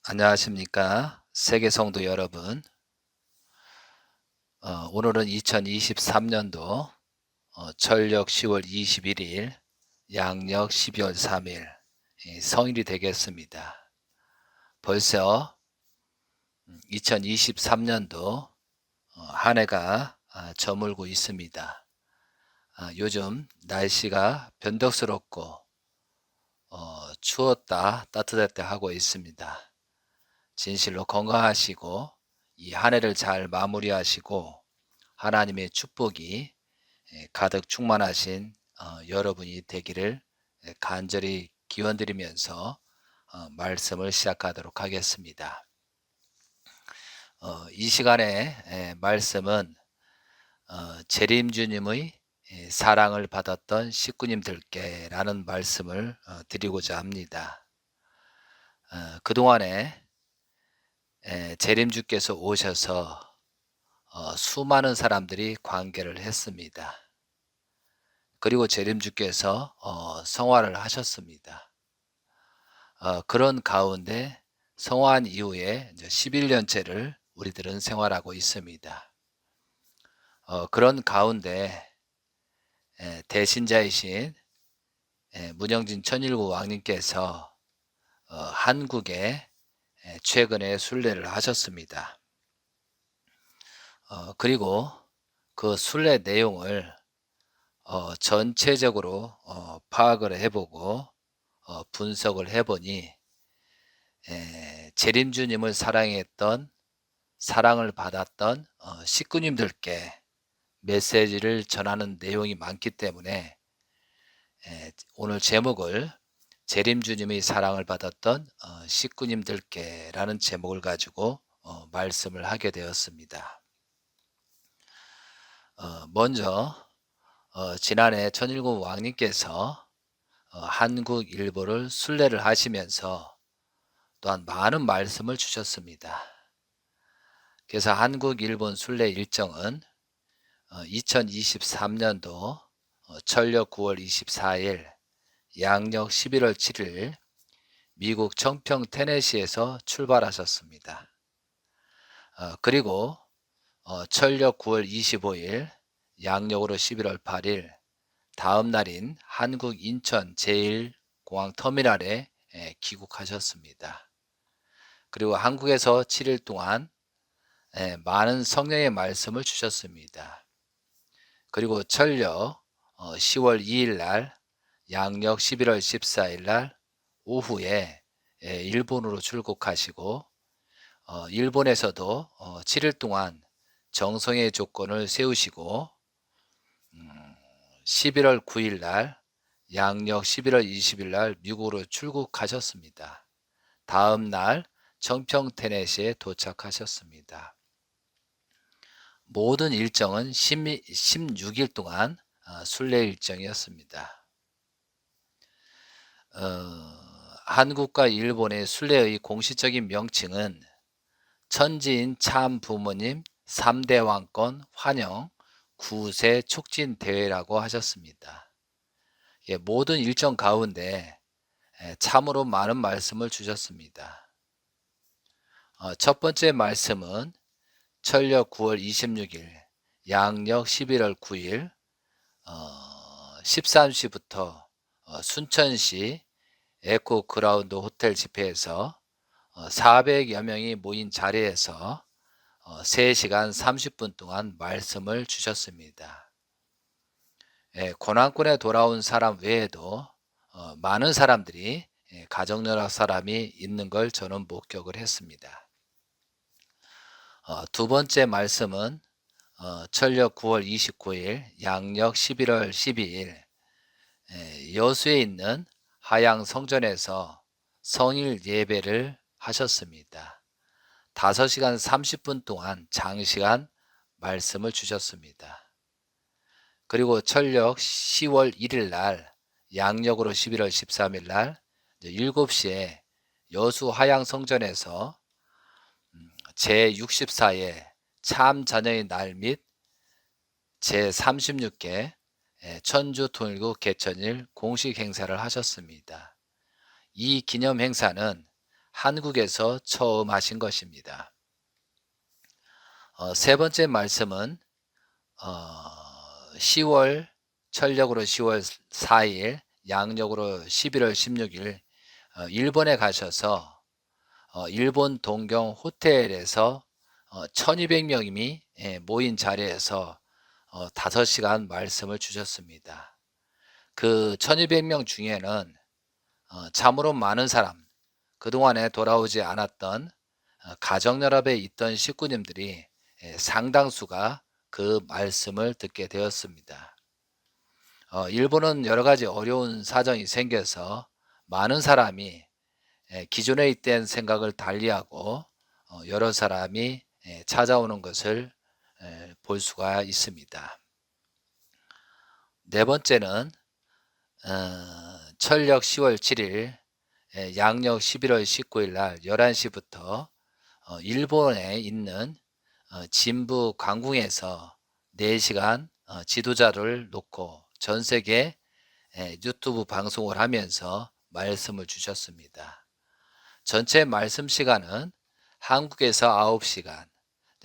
안녕하십니까. 세계 성도 여러분. 오늘은 2023년도 철력 10월 21일, 양력 12월 3일 성일이 되겠습니다. 벌써 2023년도 한 해가 저물고 있습니다. 요즘 날씨가 변덕스럽고 추웠다 따뜻했다 하고 있습니다. 진실로 건강하시고 이 한 해를 잘 마무리하시고 하나님의 축복이 가득 충만하신 여러분이 되기를 간절히 기원드리면서 말씀을 시작하도록 하겠습니다. 이 시간에 말씀은 재림주님의 사랑을 받았던 식구님들께 라는 말씀을 드리고자 합니다. 그동안에 재림주께서 오셔서 수많은 사람들이 관계를 했습니다. 그리고 재림주께서 성화를 하셨습니다. 그런 가운데 성화한 이후에 11년째를 우리들은 생활하고 있습니다. 그런 가운데 대신자이신 문영진 천일구 왕님께서 한국에 최근에 순례를 하셨습니다. 그리고 그 순례 내용을 전체적으로 파악을 해보고 분석을 해보니 재림주님을 사랑했던 사랑을 받았던 식구님들께 메시지를 전하는 내용이 많기 때문에 오늘 제목을 재림주님의 사랑을 받았던 식구님들께 라는 제목을 가지고 말씀을 하게 되었습니다. 먼저 지난해 천일국 왕님께서 한국 일보를 순례를 하시면서 또한 많은 말씀을 주셨습니다. 그래서 한국 일본 순례 일정은 2023년도 철력 9월 24일, 양력 11월 7일 미국 청평 테네시에서 출발하셨습니다. 그리고 철력 9월 25일, 양력으로 11월 8일 다음 날인 한국 인천 제1공항 터미널에 귀국하셨습니다. 그리고 한국에서 7일 동안 많은 성령의 말씀을 주셨습니다. 그리고 철력 10월 2일 날, 양력 11월 14일 날 오후에 일본으로 출국하시고 일본에서도 7일 동안 정성의 조건을 세우시고 11월 9일 날, 양력 11월 20일 날 미국으로 출국하셨습니다. 다음 날 청평 테네시에 도착하셨습니다. 모든 일정은 16일 동안 순례 일정이었습니다. 한국과 일본의 순례의 공식적인 명칭은 천지인 참 부모님 3대 왕권 환영 9세 촉진 대회라고 하셨습니다. 모든 일정 가운데 참으로 많은 말씀을 주셨습니다. 첫 번째 말씀은 철력 9월 26일, 양력 11월 9일 13시부터 순천시 에코그라운드 호텔 집회에서 400여 명이 모인 자리에서 3시간 30분 동안 말씀을 주셨습니다. 고난권에 돌아온 사람 외에도 많은 사람들이 가정연합 사람이 있는 걸 저는 목격을 했습니다. 두 번째 말씀은 철력 9월 29일, 양력 11월 12일 여수에 있는 하양 성전에서 성일 예배를 하셨습니다. 5시간 30분 동안 장시간 말씀을 주셨습니다. 그리고 철력 10월 1일 날, 양력으로 11월 13일 날 7시에 여수 하양 성전에서 제64회 참 자녀의 날 및 제36개 천주 통일국 개천일 공식 행사를 하셨습니다. 이 기념 행사는 한국에서 처음 하신 것입니다. 세 번째 말씀은 10월 철력으로 10월 4일, 양력으로 11월 16일 일본에 가셔서 일본 동경 호텔에서 1200명이 모인 자리에서 5시간 말씀을 주셨습니다. 그 1200명 중에는 참으로 많은 사람, 그동안에 돌아오지 않았던 가정연합에 있던 식구님들이 상당수가 그 말씀을 듣게 되었습니다. 일본은 여러 가지 어려운 사정이 생겨서 많은 사람이 기존에 있던 생각을 달리하고 여러 사람이 찾아오는 것을 볼 수가 있습니다. 네 번째는 철력 10월 7일, 양력 11월 19일 날 11시부터 일본에 있는 진부 관궁에서 4시간 지도자를 놓고 전 세계 유튜브 방송을 하면서 말씀을 주셨습니다. 전체 말씀 시간은 한국에서 9시간,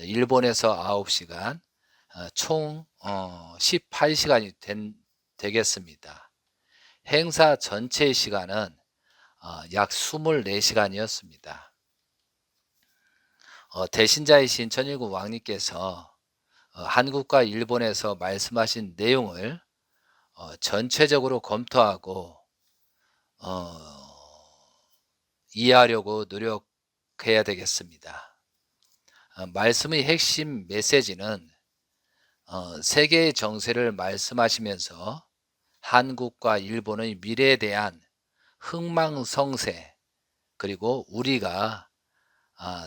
일본에서 9시간, 총 18시간이 되겠습니다. 행사 전체 시간은 약 24시간이었습니다. 대신자이신 천일국 왕님께서 한국과 일본에서 말씀하신 내용을 전체적으로 검토하고 이해하려고 노력해야 되겠습니다. 말씀의 핵심 메시지는 세계의 정세를 말씀하시면서 한국과 일본의 미래에 대한 흥망성쇠, 그리고 우리가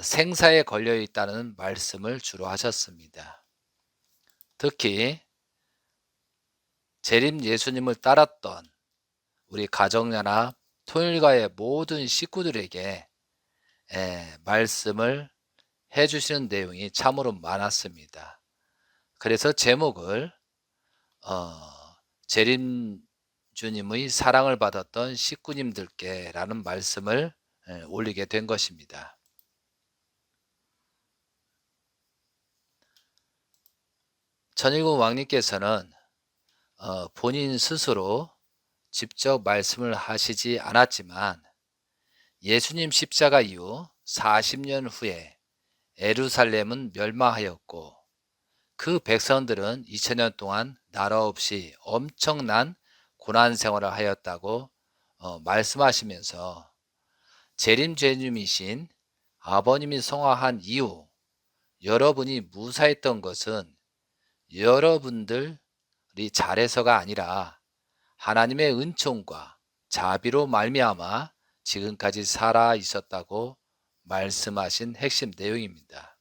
생사에 걸려 있다는 말씀을 주로 하셨습니다. 특히 재림 예수님을 따랐던 우리 가정연합 통일가의 모든 식구들에게 말씀을 해주시는 내용이 참으로 많았습니다. 그래서 제목을 재림 주님의 사랑을 받았던 식구님들께 라는 말씀을 올리게 된 것입니다. 천일국 왕님께서는 본인 스스로 직접 말씀을 하시지 않았지만 예수님 십자가 이후 40년 후에 예루살렘은 멸망하였고 그 백성들은 2000년 동안 나라 없이 엄청난 고난 생활을 하였다고 말씀하시면서 재림제님이신 아버님이 성화한 이후 여러분이 무사했던 것은 여러분들이 잘해서가 아니라 하나님의 은총과 자비로 말미암아 지금까지 살아 있었다고 말씀하신 핵심 내용입니다.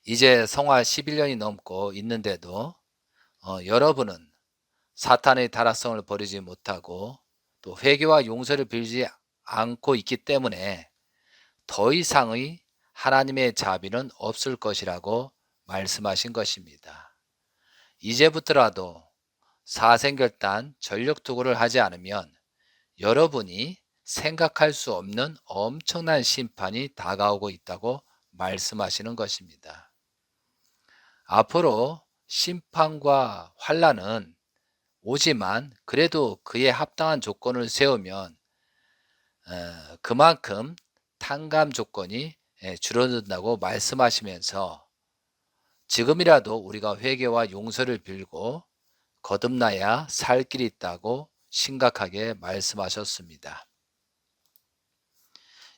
이제 성화 11년이 넘고 있는데도 여러분은 사탄의 타락성을 버리지 못하고 또 회개와 용서를 빌지 않고 있기 때문에 더 이상의 하나님의 자비는 없을 것이라고 말씀하신 것입니다. 이제부터라도 사생결단 전력투구를 하지 않으면 여러분이 생각할 수 없는 엄청난 심판이 다가오고 있다고 말씀하시는 것입니다. 앞으로 심판과 환난은 오지만 그래도 그에 합당한 조건을 세우면 그만큼 탕감 조건이 줄어든다고 말씀하시면서 지금이라도 우리가 회개와 용서를 빌고 거듭나야 살 길이 있다고 심각하게 말씀하셨습니다.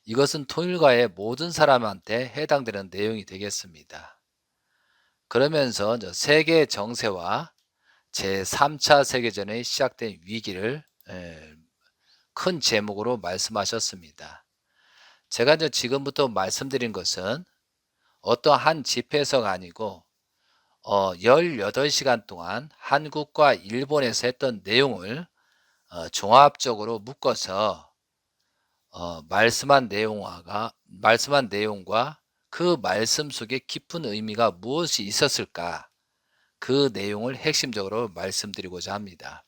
이것은 통일가의 모든 사람한테 해당되는 내용이 되겠습니다. 그러면서 세계 정세와 제3차 세계전에 시작된 위기를 큰 제목으로 말씀하셨습니다. 제가 지금부터 말씀드린 것은 어떤 한 집회에서가 아니고 18시간 동안 한국과 일본에서 했던 내용을 종합적으로 묶어서 말씀한 내용과 그 말씀 속에 깊은 의미가 무엇이 있었을까, 그 내용을 핵심적으로 말씀드리고자 합니다.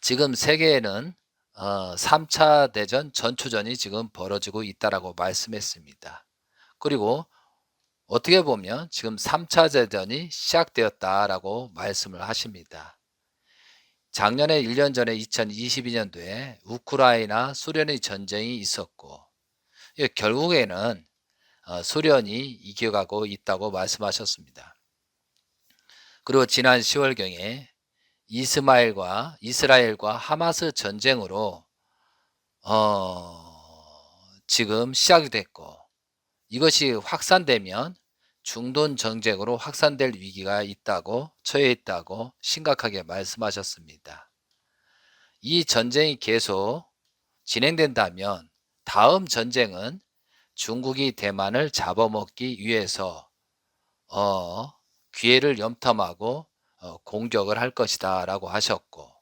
지금 세계에는 3차 대전 전초전이 지금 벌어지고 있다라고 말씀했습니다. 그리고 어떻게 보면 지금 3차 대전이 시작되었다라고 말씀을 하십니다. 작년에 1년 전에 2022년도에 우크라이나 소련의 전쟁이 있었고 결국에는 소련이 이겨가고 있다고 말씀하셨습니다. 그리고 지난 10월경에 이스라엘과 하마스 전쟁으로 지금 시작이 됐고 이것이 확산되면 중동 전쟁으로 확산될 위기가 처해 있다고 심각하게 말씀하셨습니다. 이 전쟁이 계속 진행된다면 다음 전쟁은 중국이 대만을 잡아먹기 위해서 기회를 염탐하고 공격을 할 것이다 라고 하셨고,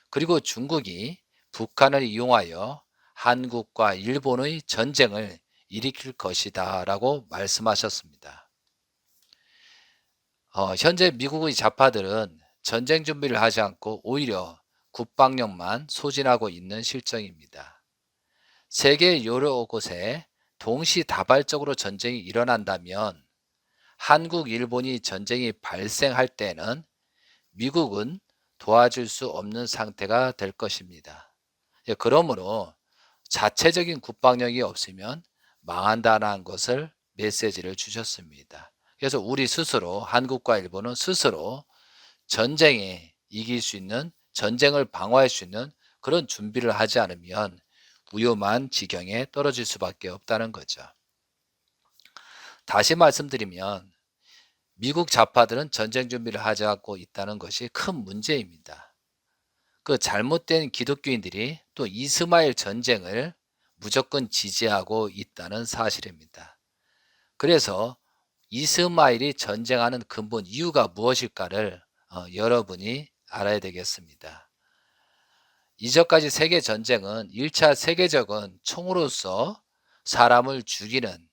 그리고 중국이 북한을 이용하여 한국과 일본의 전쟁을 일으킬 것이다 라고 말씀하셨습니다. 현재 미국의 좌파들은 전쟁 준비를 하지 않고 오히려 국방력만 소진하고 있는 실정입니다. 세계 여러 곳에 동시다발적으로 전쟁이 일어난다면 한국, 일본이 전쟁이 발생할 때는 미국은 도와줄 수 없는 상태가 될 것입니다. 그러므로 자체적인 국방력이 없으면 망한다는 것을 메시지를 주셨습니다. 그래서 우리 스스로, 한국과 일본은 스스로 전쟁에 이길 수 있는, 전쟁을 방어할 수 있는 그런 준비를 하지 않으면 위험한 지경에 떨어질 수밖에 없다는 거죠. 다시 말씀드리면 미국 좌파들은 전쟁 준비를 하지 않고 있다는 것이 큰 문제입니다. 그 잘못된 기독교인들이 또 이스마엘 전쟁을 무조건 지지하고 있다는 사실입니다. 그래서 이스마엘이 전쟁하는 근본 이유가 무엇일까를 여러분이 알아야 되겠습니다. 이전까지 세계 전쟁은 1차 세계적인 총으로서 사람을 죽이는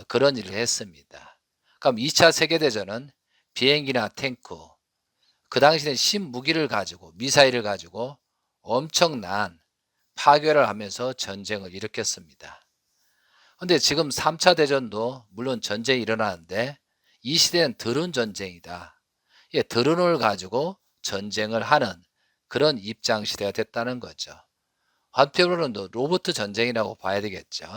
그런 일을 했습니다. 그럼 2차 세계대전은 비행기나 탱크, 그 당시에 신무기를 가지고, 미사일을 가지고 엄청난 파괴를 하면서 전쟁을 일으켰습니다. 근데 지금 3차 대전도 물론 전쟁이 일어나는데 이 시대는 드론 전쟁이다. 드론을 가지고 전쟁을 하는 그런 입장 시대가 됐다는 거죠. 한편으로는 로봇 전쟁이라고 봐야 되겠죠.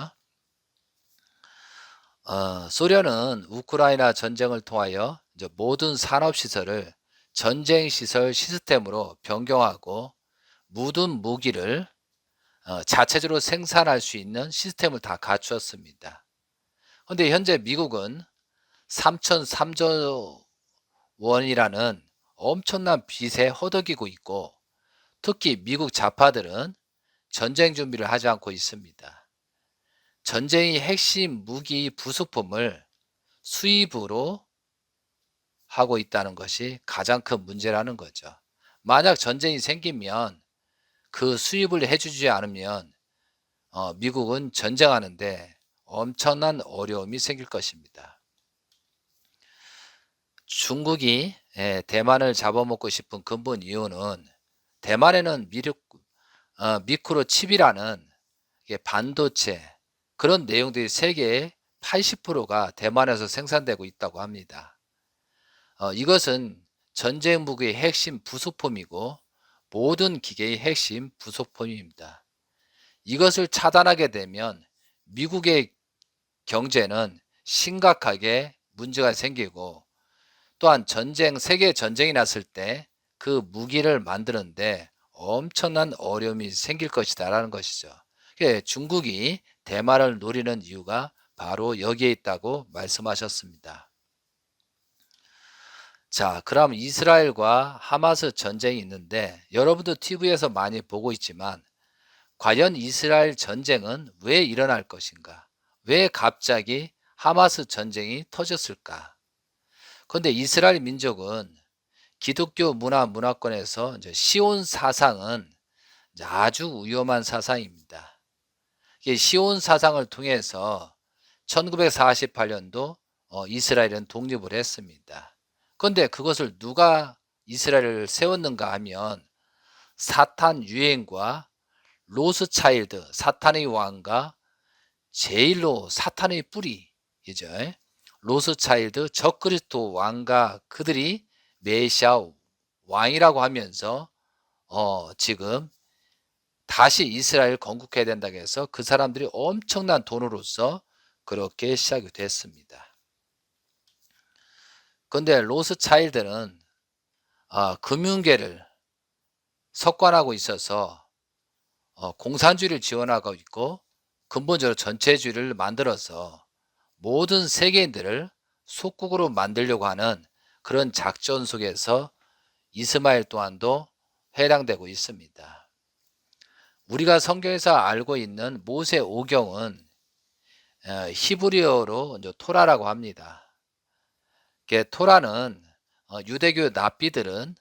소련은 우크라이나 전쟁을 통하여 이제 모든 산업시설을 전쟁시설 시스템으로 변경하고 모든 무기를 자체적으로 생산할 수 있는 시스템을 다 갖추었습니다. 그런데 현재 미국은 3,003조 원이라는 엄청난 빚에 허덕이고 있고, 특히 미국 좌파들은 전쟁 준비를 하지 않고 있습니다. 전쟁의 핵심 무기 부속품을 수입으로 하고 있다는 것이 가장 큰 문제라는 거죠. 만약 전쟁이 생기면 그 수입을 해주지 않으면 미국은 전쟁하는데 엄청난 어려움이 생길 것입니다. 중국이 대만을 잡아먹고 싶은 근본 이유는 대만에는 미크로칩이라는 반도체 그런 내용들이 세계의 80%가 대만에서 생산되고 있다고 합니다. 이것은 전쟁 무기의 핵심 부속품이고 모든 기계의 핵심 부속품입니다. 이것을 차단하게 되면 미국의 경제는 심각하게 문제가 생기고, 또한 세계 전쟁이 났을 때 그 무기를 만드는데 엄청난 어려움이 생길 것이다 라는 것이죠. 중국이 대만을 노리는 이유가 바로 여기에 있다고 말씀하셨습니다. 자, 그럼 이스라엘과 하마스 전쟁이 있는데 여러분도 TV에서 많이 보고 있지만 과연 이스라엘 전쟁은 왜 일어날 것인가? 왜 갑자기 하마스 전쟁이 터졌을까? 그런데 이스라엘 민족은 기독교 문화권에서 이제 시온 사상은 이제 아주 위험한 사상입니다. 시온 사상을 통해서 1948년도 이스라엘은 독립을 했습니다. 그런데 그것을 누가 이스라엘을 세웠는가 하면 사탄 유행과 로스차일드, 사탄의 왕과 제일로 사탄의 뿌리이죠. 로스차일드, 적그리스도 왕과 그들이 메시아 왕이라고 하면서 지금 다시 이스라엘 건국해야 된다고 해서 그 사람들이 엄청난 돈으로서 그렇게 시작이 됐습니다. 근데 로스차일드는 금융계를 석관하고 있어서 공산주의를 지원하고 있고 근본적으로 전체주의를 만들어서 모든 세계인들을 속국으로 만들려고 하는 그런 작전 속에서 이스마엘 또한도 해당되고 있습니다. 우리가 성경에서 알고 있는 모세 오경은 히브리어로 토라라고 합니다. 토라는 유대교 납비들은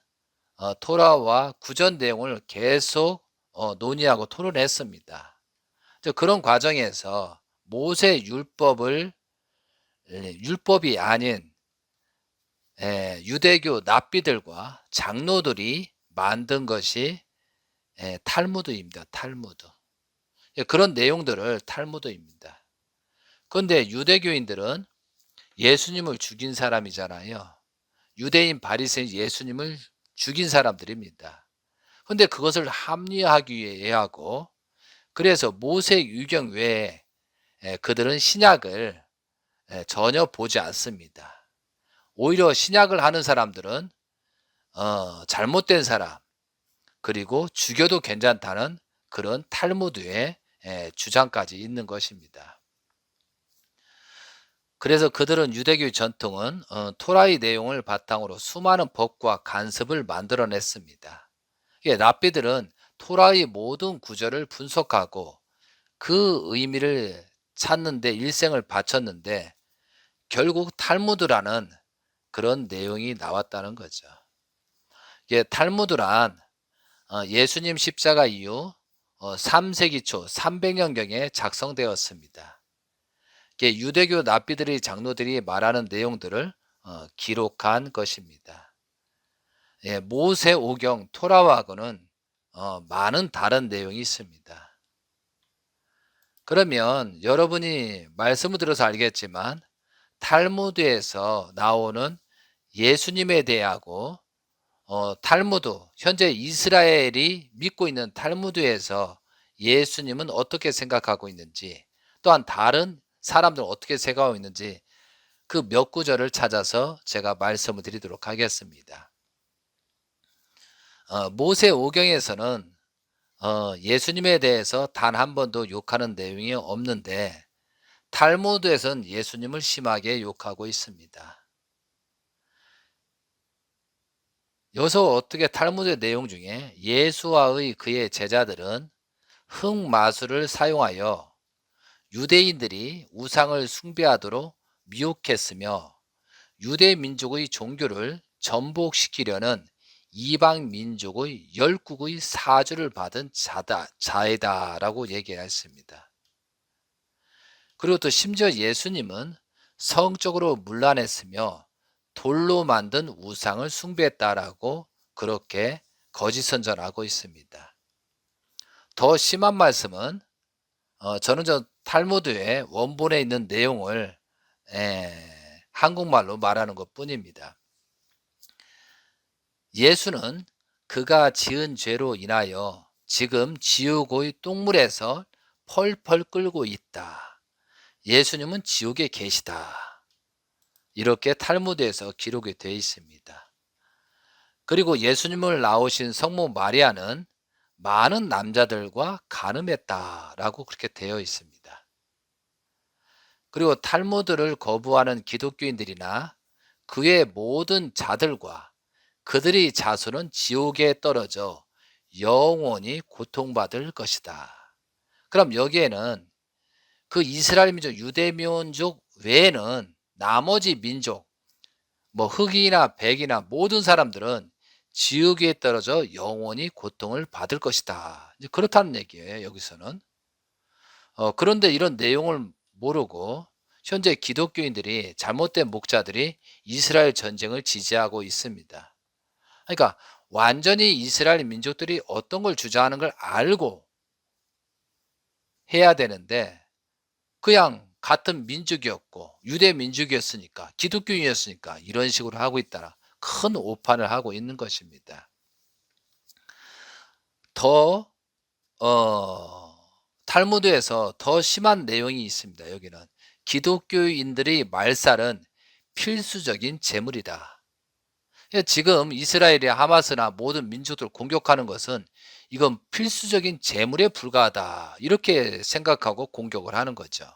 토라와 구전 내용을 계속 논의하고 토론했습니다. 그런 과정에서 모세 율법이 아닌 유대교 납비들과 장로들이 만든 것이 탈무드입니다. 탈무드. 그런 내용들을 탈무드입니다. 그런데 유대교인들은 예수님을 죽인 사람이잖아요. 유대인 바리새인 예수님을 죽인 사람들입니다. 그런데 그것을 합리화하기 위해 하고 그래서 모세 유경 외에 그들은 신약을 전혀 보지 않습니다. 오히려 신약을 하는 사람들은 잘못된 사람 그리고 죽여도 괜찮다는 그런 탈무드의 주장까지 있는 것입니다. 그래서 그들은 유대교의 전통은 토라의 내용을 바탕으로 수많은 법과 간섭을 만들어냈습니다. 랍비들은 토라의 모든 구절을 분석하고 그 의미를 찾는 데 일생을 바쳤는데 결국 탈무드라는 그런 내용이 나왔다는 거죠. 탈무드란 예수님 십자가 이후 3세기 초 300년경에 작성되었습니다. 유대교 납비들의 장로들이 말하는 내용들을 기록한 것입니다. 모세 오경 토라와하고는 많은 다른 내용이 있습니다. 그러면 여러분이 말씀을 들어서 알겠지만 탈무드에서 나오는 예수님에 대하고 탈무드, 현재 이스라엘이 믿고 있는 탈무드에서 예수님은 어떻게 생각하고 있는지 또한 다른 사람들은 어떻게 생각하고 있는지 그 몇 구절을 찾아서 제가 말씀을 드리도록 하겠습니다. 모세 오경에서는 예수님에 대해서 단 한 번도 욕하는 내용이 없는데 탈무드에서는 예수님을 심하게 욕하고 있습니다. 여기서 어떻게 탈무드의 내용 중에 예수와의 그의 제자들은 흙마술을 사용하여 유대인들이 우상을 숭배하도록 미혹했으며 유대 민족의 종교를 전복시키려는 이방 민족의 열국의 사주를 받은 자이다라고 얘기했습니다. 그리고 또 심지어 예수님은 성적으로 문란했으며 돌로 만든 우상을 숭배했다라고 그렇게 거짓 선전하고 있습니다. 더 심한 말씀은 저는 탈무드의 원본에 있는 내용을 한국말로 말하는 것 뿐입니다. 예수는 그가 지은 죄로 인하여 지금 지옥의 똥물에서 펄펄 끓고 있다. 예수님은 지옥에 계시다. 이렇게 탈무드에서 기록이 되어 있습니다. 그리고 예수님을 낳으신 성모 마리아는 많은 남자들과 간음했다라고 그렇게 되어 있습니다. 그리고 탈무드를 거부하는 기독교인들이나 그의 모든 자들과 그들의 자손은 지옥에 떨어져 영원히 고통받을 것이다. 그럼 여기에는 그 이스라엘 민족, 유대 민족 외에는 나머지 민족, 흑이나 백이나 모든 사람들은 지옥에 떨어져 영원히 고통을 받을 것이다. 이제 그렇다는 얘기예요, 여기서는. 그런데 이런 내용을 모르고 현재 기독교인들이 잘못된 목자들이 이스라엘 전쟁을 지지하고 있습니다. 그러니까 완전히 이스라엘 민족들이 어떤 걸 주장하는 걸 알고 해야 되는데 그냥 같은 민족이었고 유대 민족이었으니까 기독교인이었으니까 이런 식으로 하고 있다라 큰 오판을 하고 있는 것입니다. 더 탈무드에서 더 심한 내용이 있습니다. 여기는 기독교인들의 말살은 필수적인 재물이다. 지금 이스라엘이 하마스나 모든 민족들을 공격하는 것은 이건 필수적인 재물에 불과하다. 이렇게 생각하고 공격을 하는 거죠.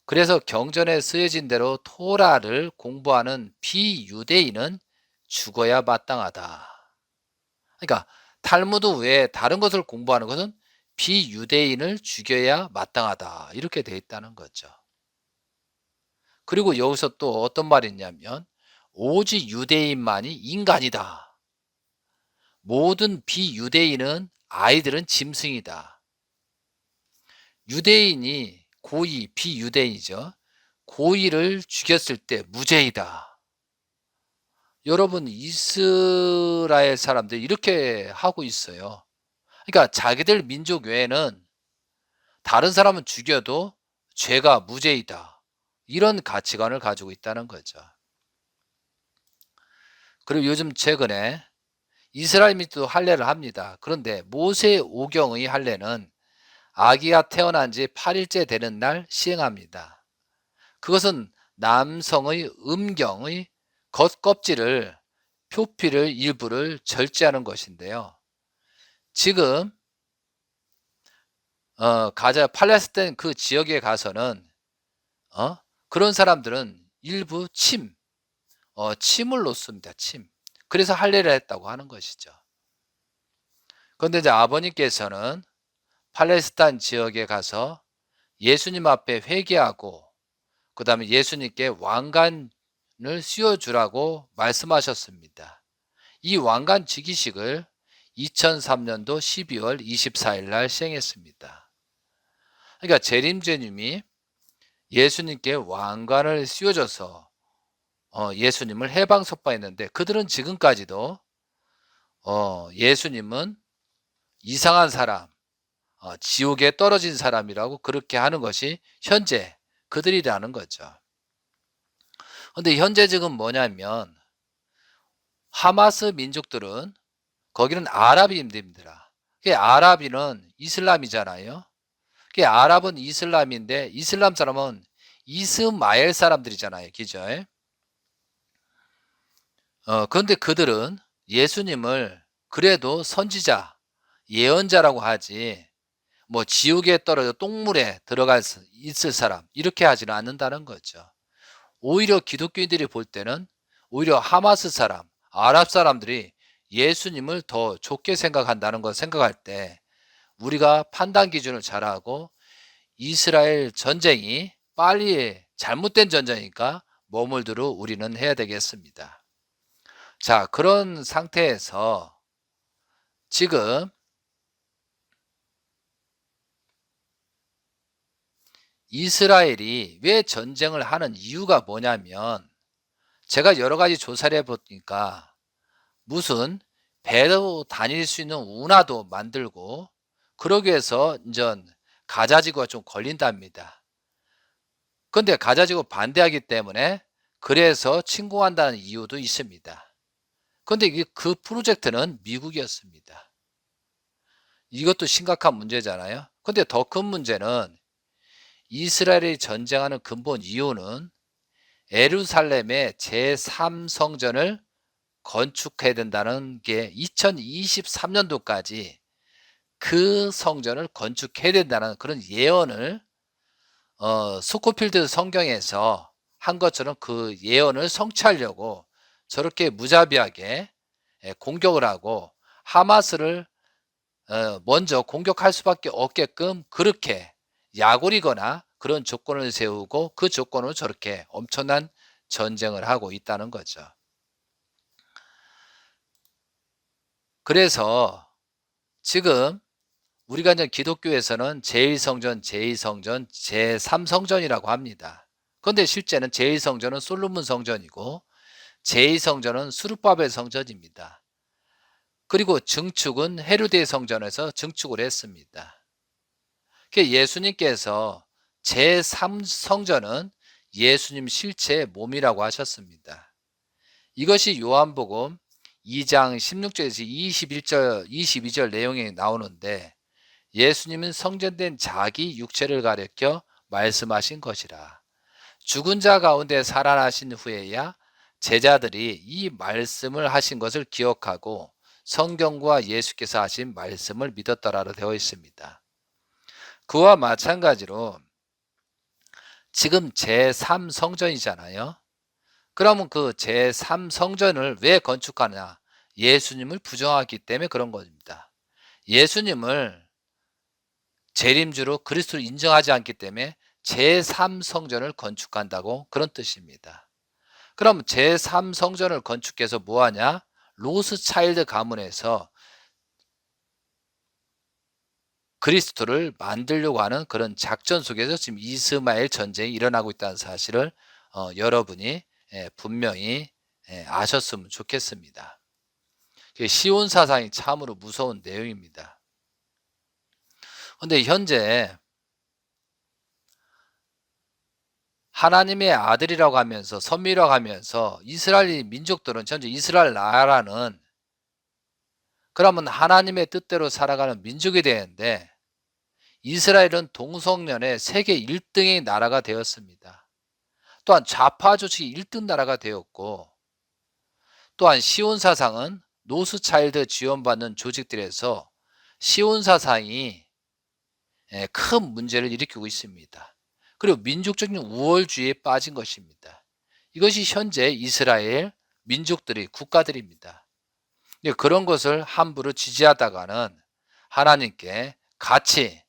그래서 경전에 쓰여진 대로 토라를 공부하는 비유대인은 죽어야 마땅하다. 그러니까 탈무드 외에 다른 것을 공부하는 것은 비유대인을 죽여야 마땅하다. 이렇게 되어 있다는 거죠. 그리고 여기서 또 어떤 말이 있냐면 오직 유대인만이 인간이다. 모든 비유대인은 아이들은 짐승이다. 유대인이 고의 비유대인이죠. 고의를 죽였을 때 무죄이다. 여러분 이스라엘 사람들이 이렇게 하고 있어요. 그러니까 자기들 민족 외에는 다른 사람은 죽여도 죄가 무죄이다. 이런 가치관을 가지고 있다는 거죠. 그리고 요즘 최근에 이스라엘 민족도 할례를 합니다. 그런데 모세 오경의 할례는 아기가 태어난 지 8일째 되는 날 시행합니다. 그것은 남성의 음경의 겉껍질을 표피를 일부를 절제하는 것인데요. 지금 가자 팔레스타인 그 지역에 가서는 그런 사람들은 일부 침을 놓습니다. 침. 그래서 할례를 했다고 하는 것이죠. 그런데 이제 아버님께서는 팔레스타인 지역에 가서 예수님 앞에 회개하고 그 다음에 예수님께 왕관을 씌워주라고 말씀하셨습니다. 이 왕관 즉위식을 2003년도 12월 24일 날 시행했습니다. 그러니까 재림제님이 예수님께 왕관을 씌워줘서 예수님을 해방석방했는데 그들은 지금까지도 예수님은 이상한 사람, 지옥에 떨어진 사람이라고 그렇게 하는 것이 현재 그들이라는 거죠. 근데 현재 지금 뭐냐면 하마스 민족들은 거기는 아랍인들입니다. 아랍인은 이슬람이잖아요. 아랍은 이슬람인데 이슬람 사람은 이스마엘 사람들이잖아요. 그죠? 그런데 그들은 예수님을 그래도 선지자, 예언자라고 하지 뭐 지옥에 떨어져 똥물에 들어가 있을 사람 이렇게 하지는 않는다는 거죠. 오히려 기독교인들이 볼 때는 오히려 하마스 사람, 아랍 사람들이 예수님을 더 좋게 생각한다는 걸 생각할 때 우리가 판단 기준을 잘하고 이스라엘 전쟁이 빨리 잘못된 전쟁이니까 머물도록 우리는 해야 되겠습니다. 자, 그런 상태에서 지금 이스라엘이 왜 전쟁을 하는 이유가 뭐냐면 제가 여러 가지 조사를 해보니까 무슨 배로 다닐 수 있는 운하도 만들고 그러기 위해서 이제 가자지구가 좀 걸린답니다. 그런데 가자지구 반대하기 때문에 그래서 침공한다는 이유도 있습니다. 그런데 그 프로젝트는 미국이었습니다. 이것도 심각한 문제잖아요. 그런데 더 큰 문제는 이스라엘이 전쟁하는 근본 이유는 예루살렘의 제3성전을 건축해야 된다는 게 2023년도까지 그 성전을 건축해야 된다는 그런 예언을 스코필드 성경에서 한 것처럼 그 예언을 성취하려고 저렇게 무자비하게 공격을 하고 하마스를 먼저 공격할 수밖에 없게끔 그렇게 약올리거나 그런 조건을 세우고 그 조건으로 저렇게 엄청난 전쟁을 하고 있다는 거죠. 그래서 지금 우리가 이제 기독교에서는 제1성전, 제2성전, 제3성전이라고 합니다. 그런데 실제는 제1성전은 솔로몬 성전이고 제2성전은 수르바벨 성전입니다. 그리고 증축은 헤로데 성전에서 증축을 했습니다. 예수님께서 제3성전은 예수님 실체의 몸이라고 하셨습니다. 이것이 요한복음 2장 16절에서 21절, 22절 내용에 나오는데 예수님은 성전된 자기 육체를 가리켜 말씀하신 것이라. 죽은 자 가운데 살아나신 후에야 제자들이 이 말씀을 하신 것을 기억하고 성경과 예수께서 하신 말씀을 믿었더라로 되어 있습니다. 그와 마찬가지로 지금 제3성전이잖아요. 그러면 그 제3성전을 왜 건축하느냐? 예수님을 부정하기 때문에 그런 겁니다. 예수님을 재림주로 그리스도를 인정하지 않기 때문에 제3성전을 건축한다고 그런 뜻입니다. 그럼 제3성전을 건축해서 뭐하냐? 로스차일드 가문에서 그리스도를 만들려고 하는 그런 작전 속에서 지금 이스마엘 전쟁이 일어나고 있다는 사실을 여러분이 분명히 아셨으면 좋겠습니다. 시온 사상이 참으로 무서운 내용입니다. 그런데 현재 하나님의 아들이라고 하면서 선미라고 하면서 이스라엘 민족들은 현재 이스라엘 나라는 그러면 하나님의 뜻대로 살아가는 민족이 되는데 이스라엘은 동성연의 세계 1등의 나라가 되었습니다. 또한 좌파 조직이 1등 나라가 되었고 또한 시온 사상은 노스차일드 지원받는 조직들에서 시온 사상이 큰 문제를 일으키고 있습니다. 그리고 민족적인 우월주의에 빠진 것입니다. 이것이 현재 이스라엘 민족들의 국가들입니다. 그런 것을 함부로 지지하다가는 하나님께 같이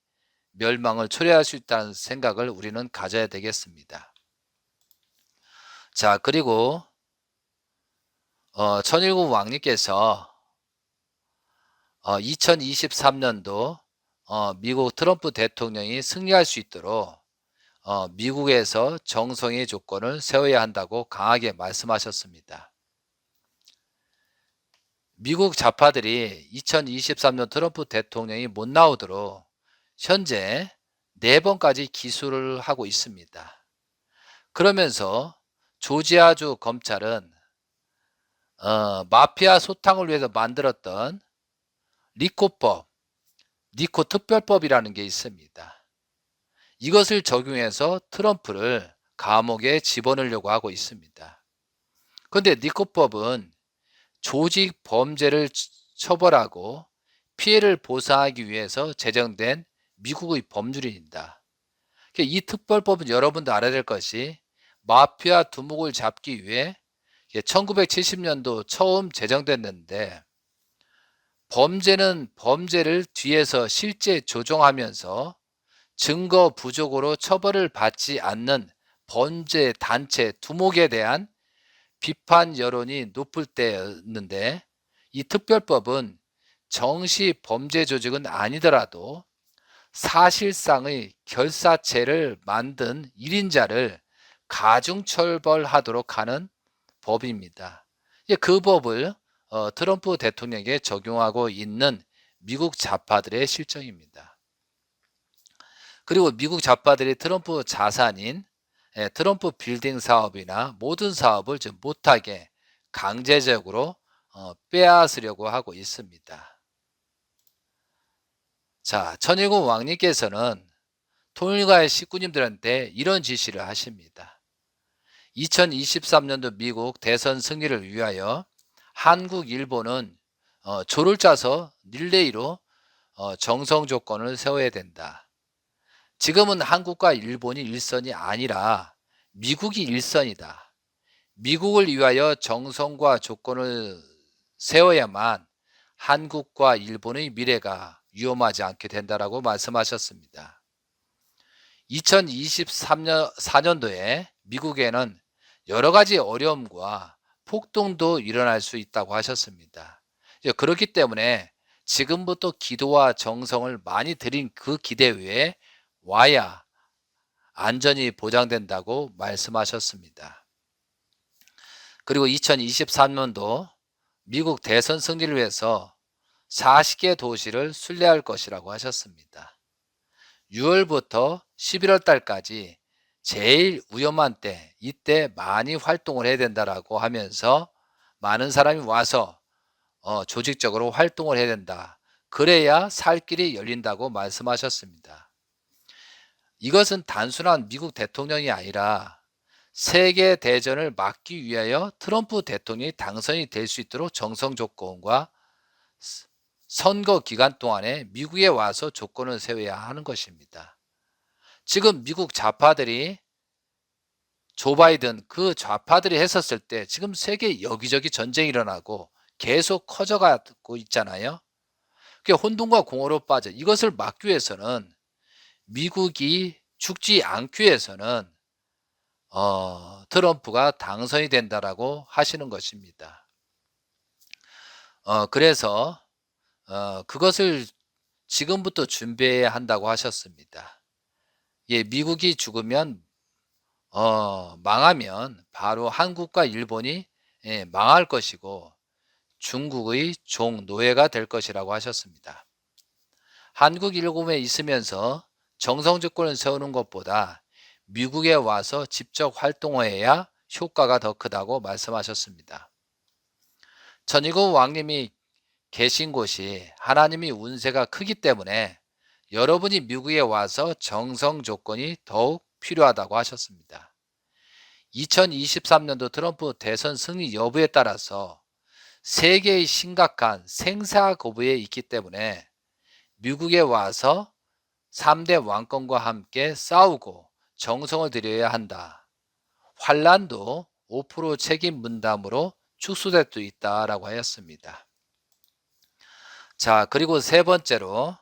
멸망을 초래할 수 있다는 생각을 우리는 가져야 되겠습니다. 자, 그리고 천일국 왕님께서 2023년도 미국 트럼프 대통령이 승리할 수 있도록 미국에서 정성의 조건을 세워야 한다고 강하게 말씀하셨습니다. 미국 좌파들이 2023년 트럼프 대통령이 못 나오도록 현재 4번까지 기소를 하고 있습니다. 그러면서 조지아주 검찰은 마피아 소탕을 위해서 만들었던 리코법, 리코 특별법이라는 게 있습니다. 이것을 적용해서 트럼프를 감옥에 집어넣으려고 하고 있습니다. 그런데 리코법은 조직 범죄를 처벌하고 피해를 보상하기 위해서 제정된 미국의 법률입니다. 이 특별법은 여러분도 알아야 될 것이 마피아 두목을 잡기 위해 1970년도 처음 제정됐는데 범죄는 범죄를 뒤에서 실제 조종하면서 증거 부족으로 처벌을 받지 않는 범죄 단체 두목에 대한 비판 여론이 높을 때였는데 이 특별법은 정시 범죄 조직은 아니더라도 사실상의 결사체를 만든 1인자를 가중처벌하도록 하는 법입니다. 그 법을 트럼프 대통령에게 적용하고 있는 미국 좌파들의 실정입니다. 그리고 미국 좌파들이 트럼프 자산인 트럼프 빌딩 사업이나 모든 사업을 못하게 강제적으로 빼앗으려고 하고 있습니다. 자, 천일국 왕님께서는 통일가의 식구님들한테 이런 지시를 하십니다. 2023년도 미국 대선 승리를 위하여 한국, 일본은 조를 짜서 릴레이로 정성 조건을 세워야 된다. 지금은 한국과 일본이 일선이 아니라 미국이 일선이다. 미국을 위하여 정성과 조건을 세워야만 한국과 일본의 미래가 위험하지 않게 된다라고 말씀하셨습니다. 2024년도에 미국에는 여러 가지 어려움과 폭동도 일어날 수 있다고 하셨습니다. 그렇기 때문에 지금부터 기도와 정성을 많이 들인 그 기대 위에 와야 안전이 보장된다고 말씀하셨습니다. 그리고 2023년도 미국 대선 승리를 위해서 40개 도시를 순례할 것이라고 하셨습니다. 6월부터 11월 달까지 제일 위험한 때, 이때 많이 활동을 해야 된다라고 하면서 많은 사람이 와서 조직적으로 활동을 해야 된다. 그래야 살 길이 열린다고 말씀하셨습니다. 이것은 단순한 미국 대통령이 아니라 세계 대전을 막기 위하여 트럼프 대통령이 당선이 될 수 있도록 정성 조건과 선거 기간 동안에 미국에 와서 조건을 세워야 하는 것입니다. 지금 미국 좌파들이 조 바이든 그 좌파들이 했었을 때 지금 세계 여기저기 전쟁이 일어나고 계속 커져가고 있잖아요. 그게 혼돈과 공허로 빠져 이것을 막기 위해서는 미국이 죽지 않기 위해서는 트럼프가 당선이 된다라고 하시는 것입니다. 그래서 그것을 지금부터 준비해야 한다고 하셨습니다. 예, 미국이 죽으면 망하면 바로 한국과 일본이 망할 것이고 중국의 종 노예가 될 것이라고 하셨습니다. 한국 일본에 있으면서 정성조건을 세우는 것보다 미국에 와서 직접 활동해야 효과가 더 크다고 말씀하셨습니다. 전희국 왕님이 계신 곳이 하나님이 운세가 크기 때문에 여러분이 미국에 와서 정성 조건이 더욱 필요하다고 하셨습니다. 2023년도 트럼프 대선 승리 여부에 따라서 세계의 심각한 생사 고부에 있기 때문에 미국에 와서 3대 왕권과 함께 싸우고 정성을 들여야 한다. 환란도 5% 책임 분담으로 축소될 수 있다라고 하였습니다. 자, 그리고 세 번째로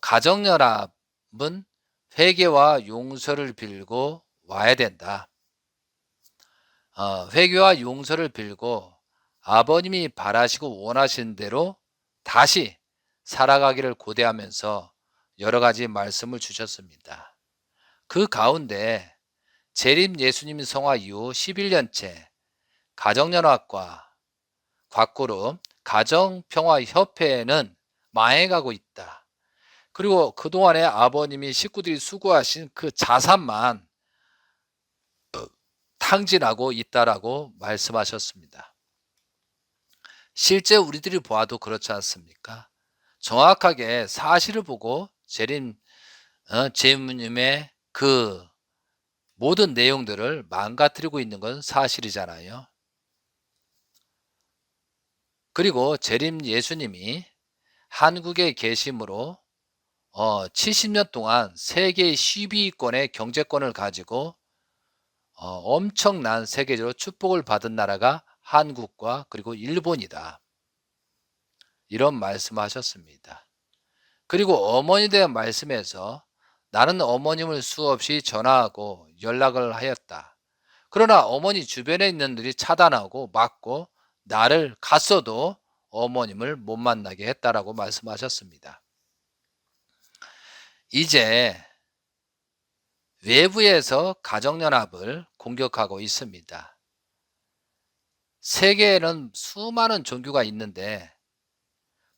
가정연합은 회개와 용서를 빌고 와야 된다. 회개와 용서를 빌고 아버님이 바라시고 원하시는 대로 다시 살아가기를 고대하면서 여러 가지 말씀을 주셨습니다. 그 가운데 재림 예수님 성화 이후 11년째 가정연합과 곽그룹 가정평화협회는 망해가고 있다. 그리고 그동안에 아버님이 식구들이 수고하신 그 자산만 탕진하고 있다라고 말씀하셨습니다. 실제 우리들이 보아도 그렇지 않습니까? 정확하게 사실을 보고 재림님의 그 모든 내용들을 망가뜨리고 있는 건 사실이잖아요. 그리고 재림 예수님이 한국에 계심으로 70년 동안 세계 10위권의 경제권을 가지고 엄청난 세계적으로 축복을 받은 나라가 한국과 그리고 일본이다. 이런 말씀하셨습니다. 그리고 어머니에 대한 말씀에서 나는 어머님을 수없이 전화하고 연락을 하였다. 그러나 어머니 주변에 있는 분들이 차단하고 막고 나를 갔어도 어머님을 못 만나게 했다라고 말씀하셨습니다. 이제 외부에서 가정연합을 공격하고 있습니다. 세계에는 수많은 종교가 있는데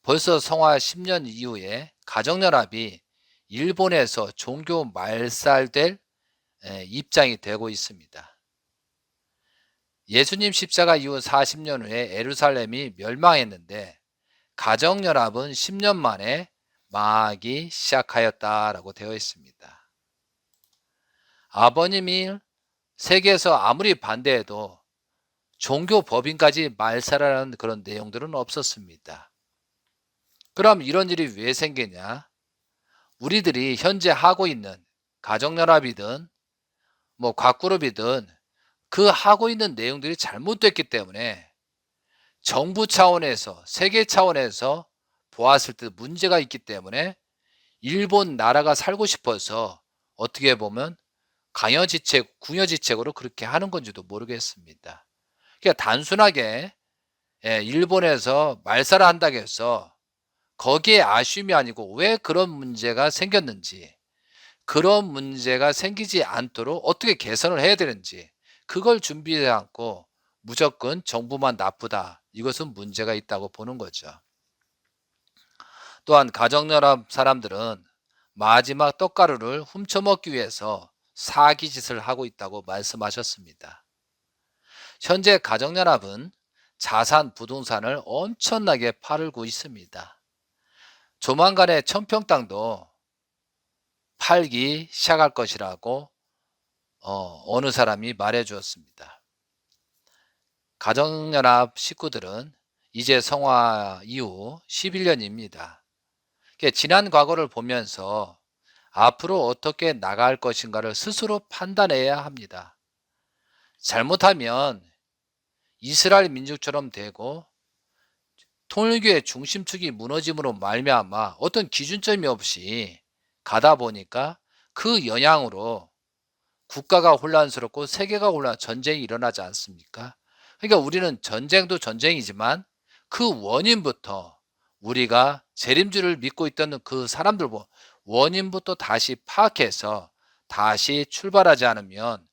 벌써 성화 10년 이후에 가정연합이 일본에서 종교 말살될 입장이 되고 있습니다. 예수님 십자가 이후 40년 후에 예루살렘이 멸망했는데 가정연합은 10년 만에 망하기 시작하였다라고 되어 있습니다. 아버님이 세계에서 아무리 반대해도 종교 법인까지 말살하는 그런 내용들은 없었습니다. 그럼 이런 일이 왜 생기냐? 우리들이 현재 하고 있는 가정연합이든 곽그룹이든 그 하고 있는 내용들이 잘못됐기 때문에 정부 차원에서 세계 차원에서 보았을 때 문제가 있기 때문에 일본 나라가 살고 싶어서 어떻게 보면 궁여지책으로 그렇게 하는 건지도 모르겠습니다. 그러니까 단순하게 일본에서 말살을 한다고 해서 거기에 아쉬움이 아니고 왜 그런 문제가 생겼는지, 그런 문제가 생기지 않도록 어떻게 개선을 해야 되는지 그걸 준비하지 않고 무조건 정부만 나쁘다. 이것은 문제가 있다고 보는 거죠. 또한 가정연합 사람들은 마지막 떡가루를 훔쳐먹기 위해서 사기짓을 하고 있다고 말씀하셨습니다. 현재 가정연합은 자산 부동산을 엄청나게 팔고 있습니다. 조만간에 천평 땅도 팔기 시작할 것이라고 어느 사람이 말해 주었습니다. 가정연합 식구들은 이제 성화 이후 11년입니다. 지난 과거를 보면서 앞으로 어떻게 나갈 것인가를 스스로 판단해야 합니다. 잘못하면 이스라엘 민족처럼 되고 통일교의 중심축이 무너짐으로 말미암아 어떤 기준점이 없이 가다 보니까 그 영향으로 국가가 혼란스럽고 세계가 전쟁이 일어나지 않습니까? 그러니까 우리는 전쟁도 전쟁이지만 그 원인부터 우리가 재림주를 믿고 있던 그 사람들 원인부터 다시 파악해서 다시 출발하지 않으면